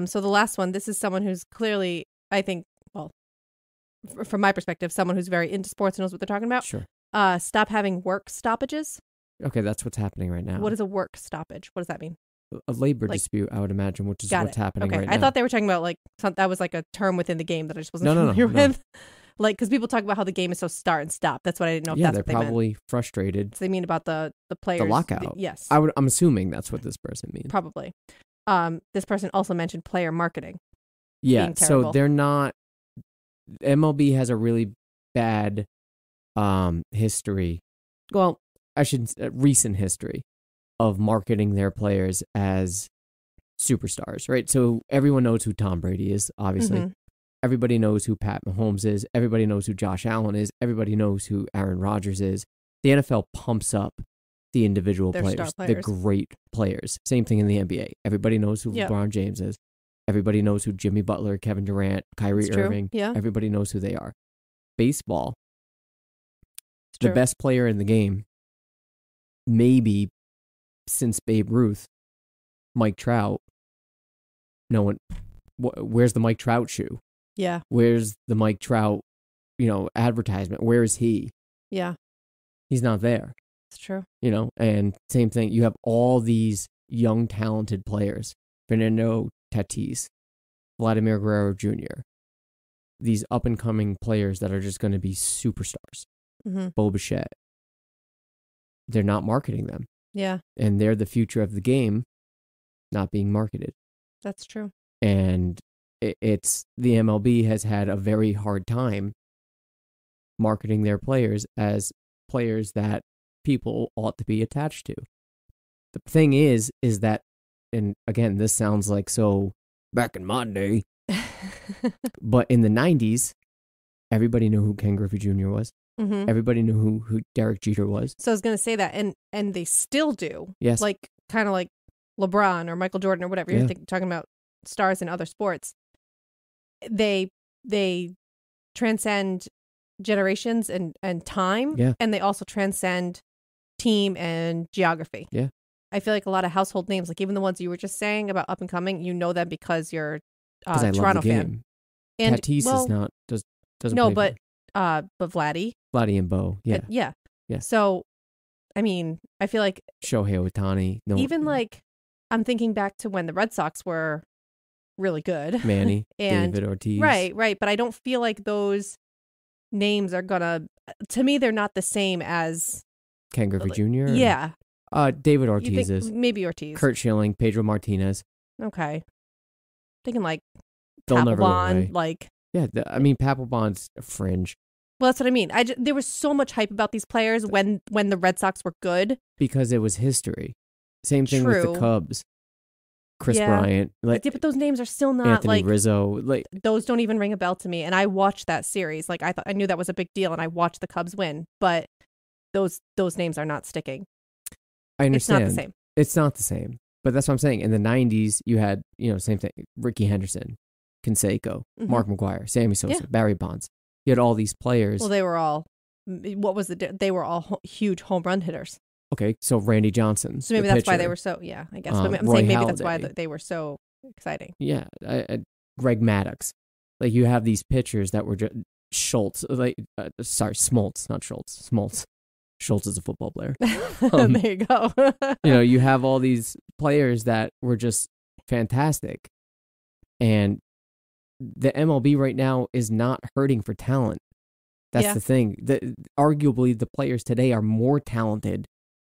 So the last one, this is someone who's clearly, I think, well, from my perspective, someone who's very into sports and knows what they're talking about. Sure. Stop having work stoppages. Okay, that's what's happening right now. What is a work stoppage? What does that mean? A labor Like- dispute, I would imagine, which is Got what's it. happening Okay, right now. I thought they were talking about like that was like a term within the game that I just wasn't No. familiar with. Like, because people talk about how the game is so start and stop. That's what I didn't know if yeah, that's they're what they meant. probably frustrated. So they mean about the players. The lockout. Yes, I'm assuming that's what this person means. probably. This person also mentioned player marketing. Yeah, being so terrible. they're not. MLB has a really bad history. Well, I shouldn't recent history of marketing their players as superstars, right? So everyone knows who Tom Brady is, obviously. Mhm. Everybody knows who Pat Mahomes is. Everybody knows who Josh Allen is. Everybody knows who Aaron Rodgers is. The NFL pumps up the individual Their star players, the players. great players. Same thing in the NBA. Everybody knows who Yep. LeBron James is. Everybody knows who Jimmy Butler, Kevin Durant, Kyrie It's true. Irving. Yeah. Everybody knows who they are. Baseball, It's the true. best player in the game, maybe since Babe Ruth, Mike Trout. No one. Where's the Mike Trout shoe? Yeah. Where's the Mike Trout, advertisement? Where is he? Yeah. He's not there, It's true. and same thing. You have all these young, talented players. Fernando Tatis, Vladimir Guerrero Jr., these up-and-coming players that are just going to be superstars. Mm-hmm. Bo Bichette. They're not marketing them, Yeah, and they're the future of the game, not being marketed. that's true. And it's the MLB has had a very hard time marketing their players as players that people ought to be attached to. The thing is that, and again, this sounds like so back in my day, but in the 90s, everybody knew who Ken Griffey Jr. was. Mm-hmm. Everybody knew who Derek Jeter was. So I was going to say that, and they still do. Yes. Like, kind of like LeBron or Michael Jordan or whatever. You're Yeah. talking about stars in other sports. They transcend generations and time. Yeah. And they also transcend team and geography. Yeah. I feel like a lot of household names, like even the ones you were just saying about up and coming, you know them because you're Because I a Toronto love the game. fan. And Tatis well, is not doesn't no, play but Vladdy. Vladdy and Bo. Yeah. Yeah. Yeah. So, I mean, I feel like Shohei Ohtani. No, even like I'm thinking back to when the Red Sox were really good. Manny, and David Ortiz. right. But I don't feel like those names are gonna. To me, they're not the same as. Ken Griffey Jr. Yeah. David You Ortiz think is. maybe Ortiz. Kurt Schilling, Pedro Martinez. Okay. Thinking like They'll never go away. Papelbon, like. Yeah, Papelbon's a fringe Well, that's what I mean. There was so much hype about these players when the Red Sox were good. because it was history. Same thing with True. the Cubs. Chris Yeah. Bryant, like Yeah, but those names are still not Anthony like Rizzo, like those don't even ring a bell to me. And I watched that series. Like I knew that was a big deal, and I watched the Cubs win. But those names are not sticking. I It's not understand. the same. It's not the same. But that's what I'm saying. In the 90s, you had, same thing. Ricky Henderson, Canseco, Mhm. Mark McGuire, Sammy Sosa, Yeah. Barry Bonds. You had all these players. Well, they were all. What was they were all huge home run hitters. Okay, so Randy Johnson. So maybe the that's why they pitcher. were so. Yeah, I guess. But I'm Roy saying maybe that's why Halladay. they were so exciting. Yeah, Greg Maddux. Like you have these pitchers that were Schultz, sorry, Smoltz, not Schultz. Smoltz. Schultz is a football player. There you go. You have all these players that were just fantastic. And the MLB right now is not hurting for talent. That's the thing. Arguably, the players today are more talented,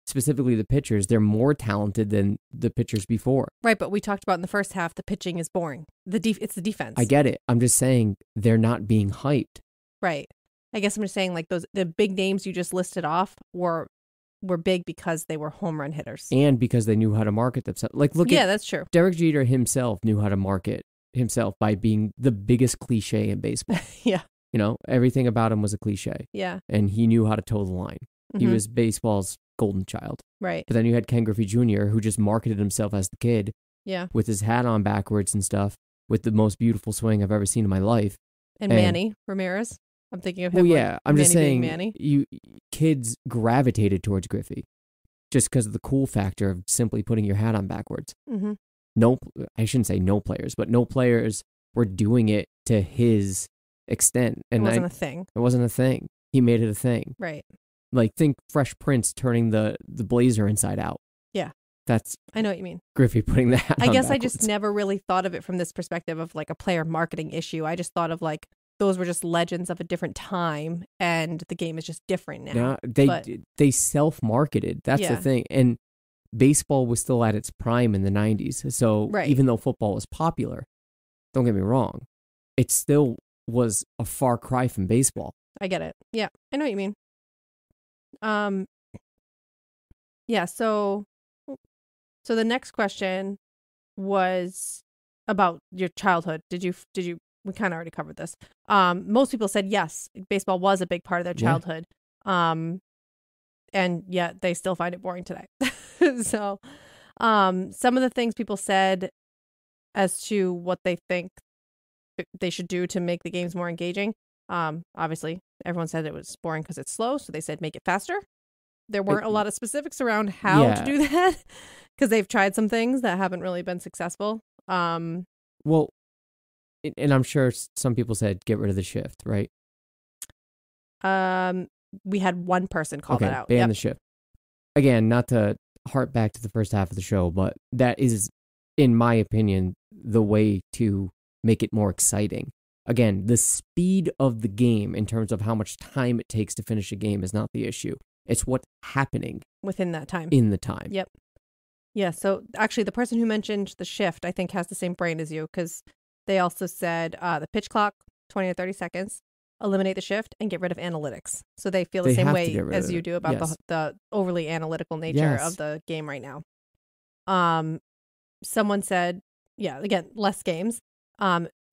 specifically the pitchers. They're more talented than the pitchers before. Right, but we talked about in the first half, the pitching is boring. It's the defense. I get it. I'm just saying they're not being hyped. Right. I guess I'm just saying like the big names you just listed off were big because they were home run hitters. And because they knew how to market themselves. Like, look at that's true. Derek Jeter himself knew how to market himself by being the biggest cliche in baseball. Yeah. Everything about him was a cliche. Yeah. And he knew how to toe the line. He was baseball's golden child. Right. But then you had Ken Griffey Jr., who just marketed himself as the kid. Yeah. With his hat on backwards and stuff, with the most beautiful swing I've ever seen in my life. And Manny Ramirez. I'm thinking of him. Well, yeah, I'm just saying, Manny. Kids gravitated towards Griffey just because of the cool factor of simply putting your hat on backwards. Mm-hmm. No, I shouldn't say no players, but no players were doing it to his extent. And it wasn't a thing. It wasn't a thing. He made it a thing. Right. Like, think Fresh Prince turning the blazer inside out. Yeah. I know what you mean. Griffey putting that hat on guess backwards. I just never really thought of it from this perspective of like a player marketing issue. I just thought of like those were just legends of a different time and the game is just different now. They self-marketed. That's the thing. And baseball was still at its prime in the 90s. So even though football was popular, don't get me wrong, it still was a far cry from baseball. I get it. Yeah, I know what you mean. Yeah, so the next question was about your childhood. Did you we kind of already covered this. Most people said yes, baseball was a big part of their childhood. And yet they still find it boring today. So, some of the things people said as to what they think they should do to make the games more engaging. Obviously, everyone said it was boring because it's slow, so they said make it faster. There weren't a lot of specifics around how to do that because they've tried some things that haven't really been successful. Well, and I'm sure some people said get rid of the shift, right? We had one person call that out. Ban the shift. Again, not to harp back to the first half of the show, but that is, in my opinion, the way to make it more exciting. Again, the speed of the game in terms of how much time it takes to finish a game is not the issue. It's what's happening within that time. In the time. Yep. Yeah. So actually, the person who mentioned the shift, I think, has the same brain as you because they also said the pitch clock, 20 or 30 seconds, eliminate the shift, and get rid of analytics. So they feel the same way as you do about the overly analytical nature of the game right now. Someone said, again, less games,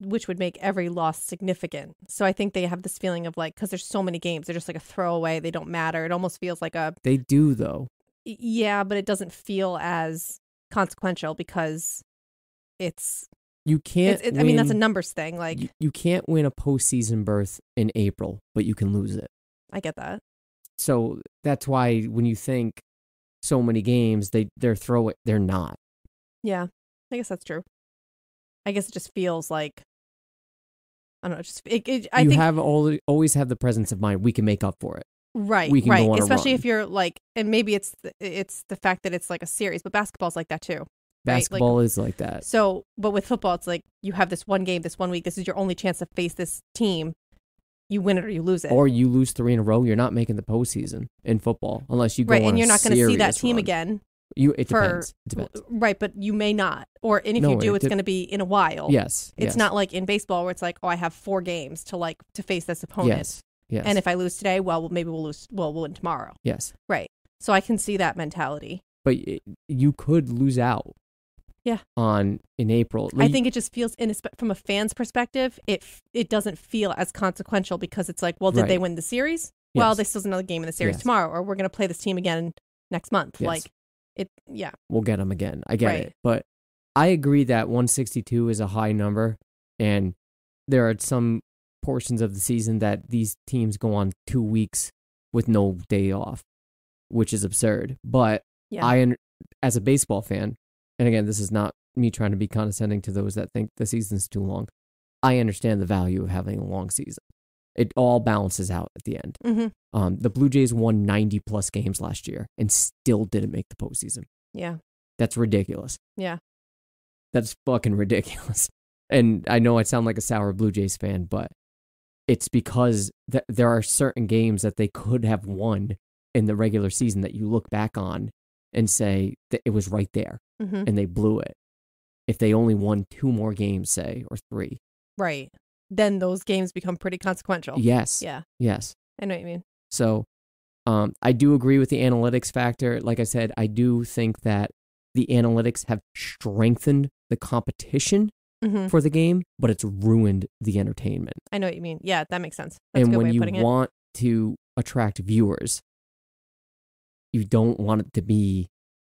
which would make every loss significant. So I think they have this feeling of like, because there's so many games, they're just like a throwaway. They don't matter. It almost feels like a... They do, though. Yeah, but it doesn't feel as consequential because it's... You can't. I mean, that's a numbers thing. Like you can't win a postseason berth in April, but you can lose it. I get that. So that's why when you think so many games, they're not. Yeah, I guess that's true. I guess it just feels like I don't know. Just I think always have the presence of mind. We can make up for it. Right. We can go on especially a run. If you're like, and maybe it's the fact that it's like a series, but basketball's like that too. Basketball is like that. So, but with football, it's like you have this one game, this 1 week. This is your only chance to face this team. You win it or you lose it. Or you lose 3 in a row. You're not making the postseason in football unless you go on and you're a not going to see that serious team run. again. It depends. Right, but you may not. And if you do, it's going to be in a while. Yes. It's not like in baseball where it's like, oh, I have 4 games to face this opponent. Yes. And if I lose today, well, maybe we'll lose. Well, we'll win tomorrow. Yes. Right. So I can see that mentality. But you could lose out. Yeah. In April. I think it just feels, from a fan's perspective, it doesn't feel as consequential because it's like, well, did they win the series? Yes. Well, they still have another game in the series tomorrow, or we're going to play this team again next month. Yes. We'll get them again. I get it. But I agree that 162 is a high number, and there are some portions of the season that these teams go on 2 weeks with no day off, which is absurd. But as a baseball fan, and again, this is not me trying to be condescending to those that think the season's too long. I understand the value of having a long season. It all balances out at the end. Mm-hmm. The Blue Jays won 90-plus games last year and still didn't make the postseason. Yeah. That's ridiculous. Yeah. That's fucking ridiculous. And I know I sound like a sour Blue Jays fan, but it's because there are certain games that they could have won in the regular season that you look back on and say that it was right there, and they blew it. If they only won 2 more games, say, or 3. Right. Then those games become pretty consequential. Yes. Yeah. Yes. I know what you mean. So I do agree with the analytics factor. Like I said, I do think that the analytics have strengthened the competition for the game, but it's ruined the entertainment. I know what you mean. Yeah, that makes sense. That's and a good when way of you putting want to attract viewers, you don't want it to be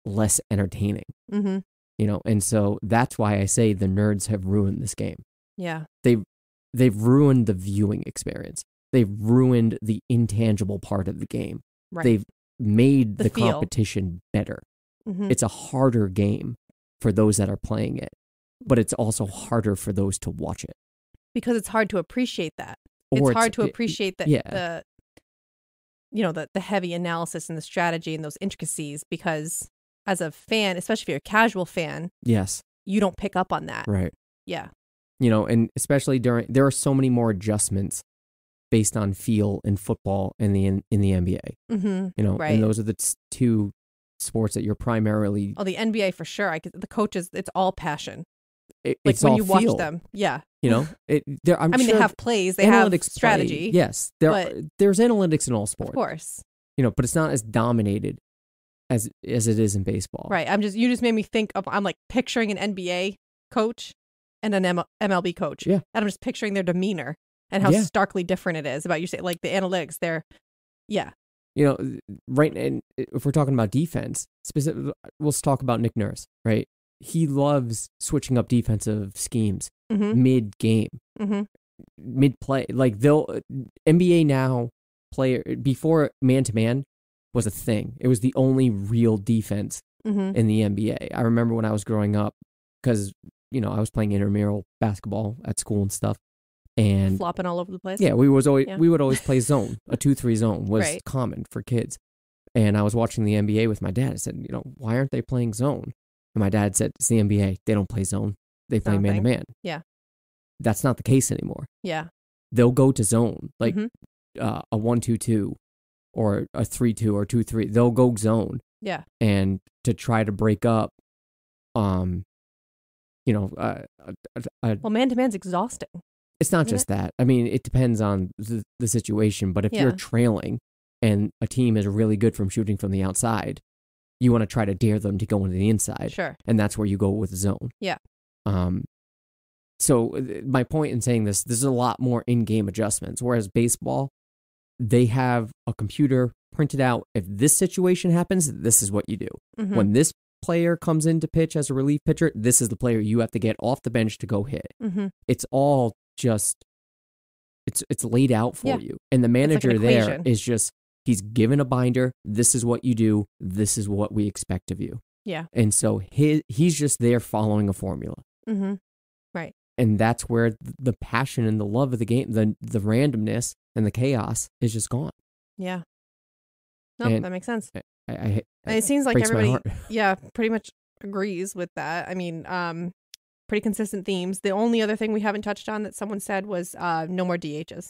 less entertaining. Mm-hmm. You know, and so that's why I say the nerds have ruined this game. Yeah. They've ruined the viewing experience. They've ruined the intangible part of the game. Right. They've made the feel. competition better. Mm-hmm. It's a harder game for those that are playing it, but it's also harder for those to watch it. Because it's hard to appreciate that. Or it's hard to appreciate the heavy analysis and the strategy and those intricacies, because as a fan, especially if you're a casual fan, yes, you don't pick up on that. Right. Yeah. You know, and especially there are so many more adjustments based on feel in football and in the NBA. Mm-hmm. You know, right. and those are the 2 sports that you're primarily. Oh, the NBA for sure. The coaches, it's all passion. It's like when all you watch feel. them. Yeah. You know, sure they have plays, they have strategy. Yes, there's analytics in all sports. Of course. You know, but it's not as dominated as it is in baseball. Right. You just made me think of, I'm like picturing an NBA coach and an MLB coach. Yeah. And I'm just picturing their demeanor and how starkly different it is. About you say, like the analytics, yeah. You know, right, and if we're talking about defense, let's talk about Nick Nurse, right? He loves switching up defensive schemes mid-game, mid-play. Like NBA now before man-to-man was a thing. It was the only real defense in the NBA. I remember when I was growing up, because, you know, I was playing intramural basketball at school and stuff. And flopping all over the place. Yeah, we would always play zone. A 2-3 zone was common for kids. And I was watching the NBA with my dad. I said, you know, why aren't they playing zone? And my dad said, it's the NBA. They don't play zone. They play man to man. Yeah. That's not the case anymore. Yeah. They'll go to zone, like a 1-2-2 or a 3-2 or 2-3. They'll go zone. Yeah. And to try to break up, well, man to man's exhausting. It's not just that. I mean, it depends on the situation. But if you're trailing and a team is really good from shooting from the outside, you want to try to dare them to go into the inside. Sure. And that's where you go with zone. Yeah. So my point in saying this, there's a lot more in-game adjustments. Whereas baseball, they have a computer printed out. If this situation happens, this is what you do. Mm-hmm. When this player comes in to pitch as a relief pitcher, this is the player you have to get off the bench to go hit. Mm-hmm. It's all just, it's laid out for you. And the manager there is just, he's given a binder. This is what you do. This is what we expect of you. Yeah. And so he's just there following a formula. Mm-hmm. Right. And that's where the passion and the love of the game, the randomness and the chaos is just gone. Yeah. No, that makes sense. It seems like everybody, pretty much agrees with that. I mean, pretty consistent themes. The only other thing we haven't touched on that someone said was no more DHs.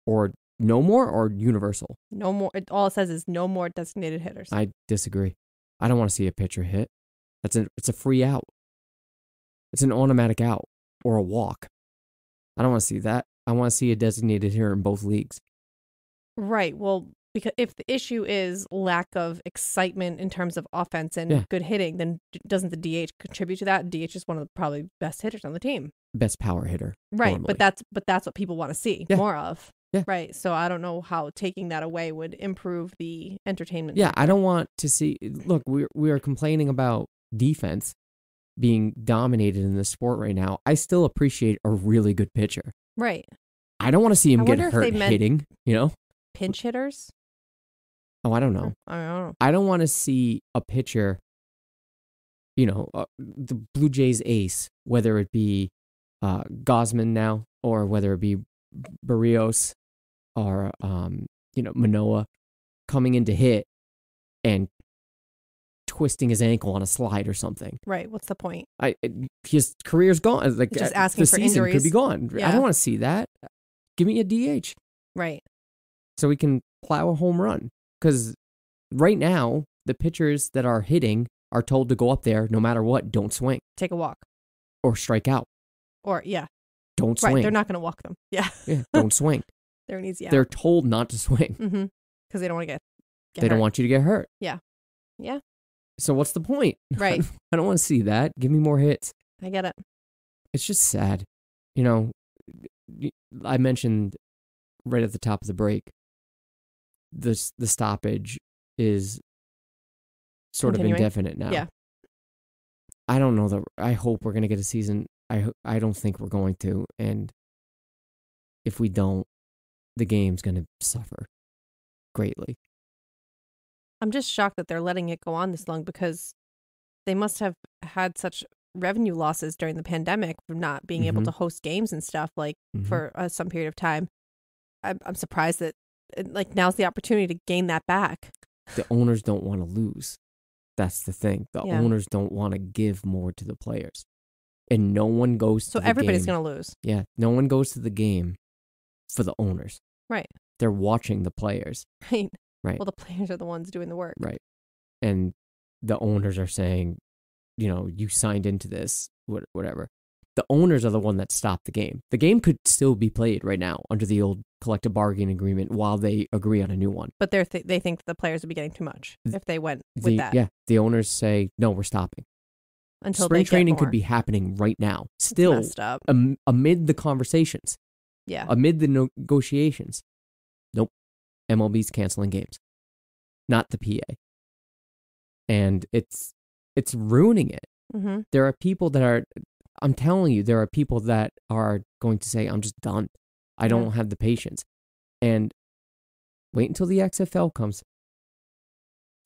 Or no more or universal? No more. All it says is no more designated hitters. I disagree. I don't want to see a pitcher hit. It's a free out. It's an automatic out or a walk. I don't want to see that. I want to see a designated hitter in both leagues. Right. Well, because if the issue is lack of excitement in terms of offense and good hitting, then doesn't the DH contribute to that? DH is one of the probably best hitters on the team. Best power hitter. Right. Normally. But that's what people want to see more of. Yeah. Right. So I don't know how taking that away would improve the entertainment. Yeah. I don't want to see, look, we are complaining about defense being dominated in this sport right now. I still appreciate a really good pitcher. Right. I don't want to see him get hurt hitting, you know? Pinch hitters? Oh, I don't know. I don't know. I don't want to see a pitcher, the Blue Jays ace, whether it be Gosman now or whether it be Barrios or Manoa coming in to hit and twisting his ankle on a slide or something. Right. What's the point? His career's gone. Like Just asking the for season injuries. could be gone. Yeah. I don't want to see that. Give me a DH. Right. So we can plow a home run. Because right now, the pitchers that are hitting are told to go up there no matter what. Don't swing. Take a walk. Or strike out. Or, yeah. Don't swing. Right. They're not going to walk them. Yeah. Yeah. Don't swing. They're an easy out. They're told not to swing. Mm-hmm. Because they don't want to get They don't hurt. want you to get hurt. Yeah. Yeah. So what's the point? Right. I don't want to see that. Give me more hits. I get it. It's just sad. You know, I mentioned right at the top of the break, the stoppage is sort Continuing? of indefinite now. Yeah. I don't know that. I hope we're going to get a season. I don't think we're going to. And if we don't, the game's going to suffer greatly. I'm just shocked that they're letting it go on this long because they must have had such revenue losses during the pandemic from not being able to host games and stuff for some period of time. I'm surprised that now's the opportunity to gain that back. The owners don't want to lose. That's the thing. The owners don't want to give more to the players. And no one goes to the game. So everybody's going to lose. Yeah. No one goes to the game for the owners. Right. They're watching the players. Right. Right. Well, the players are the ones doing the work. Right. And the owners are saying, you signed into this, whatever. The owners are the one that stopped the game. The game could still be played right now under the old collective bargaining agreement while they agree on a new one. But they think the players would be getting too much if they went with that. Yeah. The owners say, no, we're stopping. Until spring they get training more. could be happening right now, still Messed up. Amid the conversations. Yeah. Amid the negotiations. Nope. MLB's canceling games. Not the PA. And it's ruining it. Mm-hmm. There are people that are, I'm telling you, there are people that are going to say, I'm just done. I don't have the patience. And wait until the XFL comes.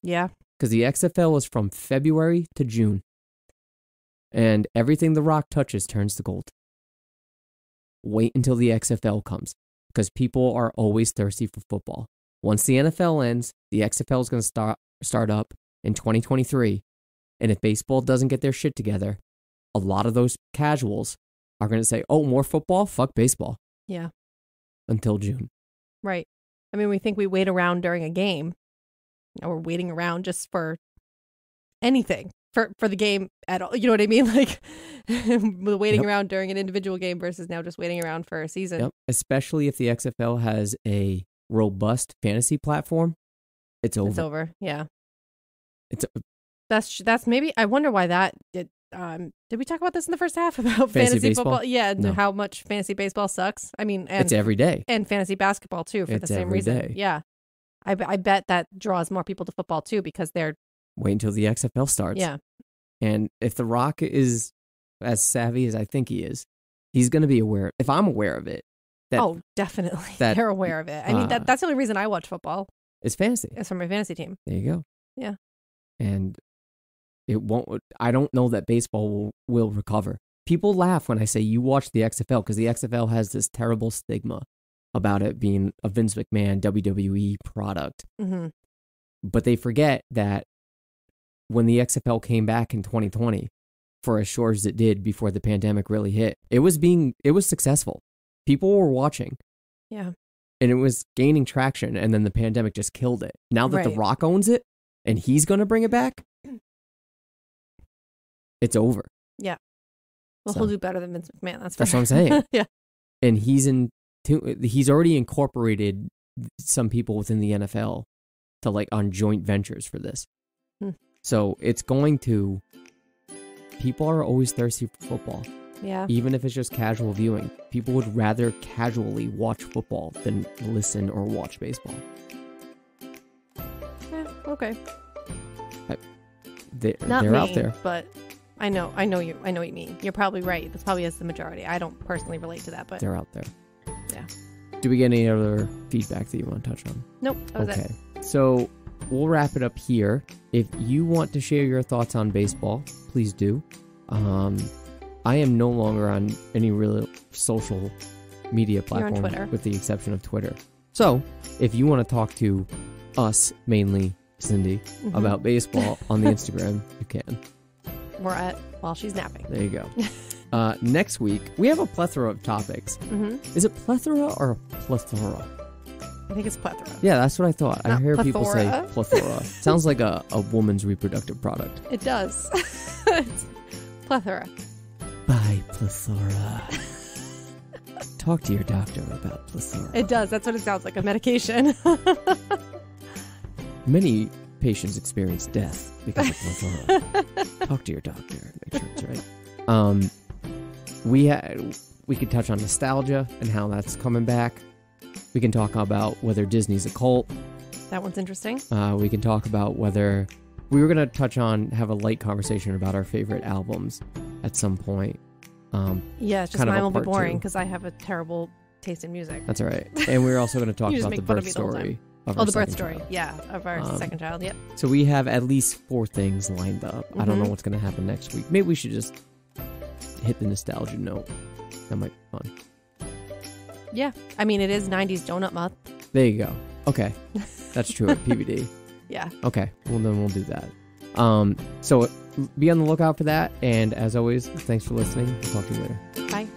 Yeah. Because the XFL is from February to June. And everything The Rock touches turns to gold. Wait until the XFL comes. Because people are always thirsty for football. Once the NFL ends, the XFL is going to start up in 2023. And if baseball doesn't get their shit together, a lot of those casuals are going to say, oh, more football? Fuck baseball. Yeah. Until June. Right. I mean, we think we wait around during a game. Now we're waiting around just for anything. For the game at all. You know what I mean? Like, waiting around during an individual game versus now just waiting around for a season. Yep. Especially if the XFL has a robust fantasy platform, it's over. It's over. Yeah. It's That's maybe, I wonder why that did we talk about this in the first half about Fantasy fantasy baseball? football? Yeah, and No. how much fantasy baseball sucks. I mean, and it's every day. and fantasy basketball too for It's the same every reason. day. Yeah. I bet that draws more people to football too because they're Wait until the XFL starts. yeah. And if The Rock is as savvy as I think he is, he's going to be aware. If I'm aware of it, Oh, definitely. that- They're aware of it. I mean, that's the only reason I watch football it's fantasy. is for my fantasy team. There you go. Yeah. And it won't. I don't know that baseball will recover. People laugh when I say you watch the XFL because the XFL has this terrible stigma about it being a Vince McMahon WWE product. Mm-hmm. But they forget that when the XFL came back in 2020, for as short as it did before the pandemic really hit, it was successful. People were watching. Yeah. And it was gaining traction, and then the pandemic just killed it. Now that The Right. Rock owns it, and he's going to bring it back, it's over. Yeah. Well, So- he'll do better than Vince McMahon. That's what I'm saying. Yeah. And he's already incorporated some people within the NFL to on joint ventures for this. So it's going to, people are always thirsty for football. Yeah. Even if it's just casual viewing. People would rather casually watch football than listen or watch baseball. Yeah, okay. They're Not me, out there. but I know what you mean. You're probably right. That's probably as the majority. I don't personally relate to that, but They're out there. yeah. Do we get any other feedback that you want to touch on? Nope. That was it. So we'll wrap it up here. If you want to share your thoughts on baseball, please do. I am no longer on any real social media You're on platform Twitter. with the exception of Twitter. So, if you want to talk to us, mainly Cindy, about baseball on the Instagram, you can. We're at while she's napping. There you go. Next week, we have a plethora of topics. Is it plethora or plethora? I think it's plethora. Yeah, that's what I thought. I Not hear people say plethora. plethora. Sounds like a woman's reproductive product. It does. It's plethora. Bye, plethora. Talk to your doctor about plethora. It does. That's what it sounds like, a medication. Many patients experience death because of plethora. Talk to your doctor. Make sure it's right. We could touch on nostalgia and how that's coming back. We can talk about whether Disney's a cult. That one's interesting. We can talk about whether we were going to have a light conversation about our favorite albums at some point. Yeah, it's just kind of mine a will be part boring two. because I have a terrible taste in music. That's all right. And we're also going to talk You just about the make fun of birth me the whole story. Oh, the birth story. Yeah, of our second child. Yep. So we have at least 4 things lined up. I don't know Mhm. what's going to happen next week. Maybe we should just hit the nostalgia note. That might be fun. Yeah. I mean, it is 90s Donut Month. There you go. Okay. That's true at PVD. Yeah. Okay. Well, then we'll do that. So be on the lookout for that. And as always, thanks for listening. We'll talk to you later. Bye.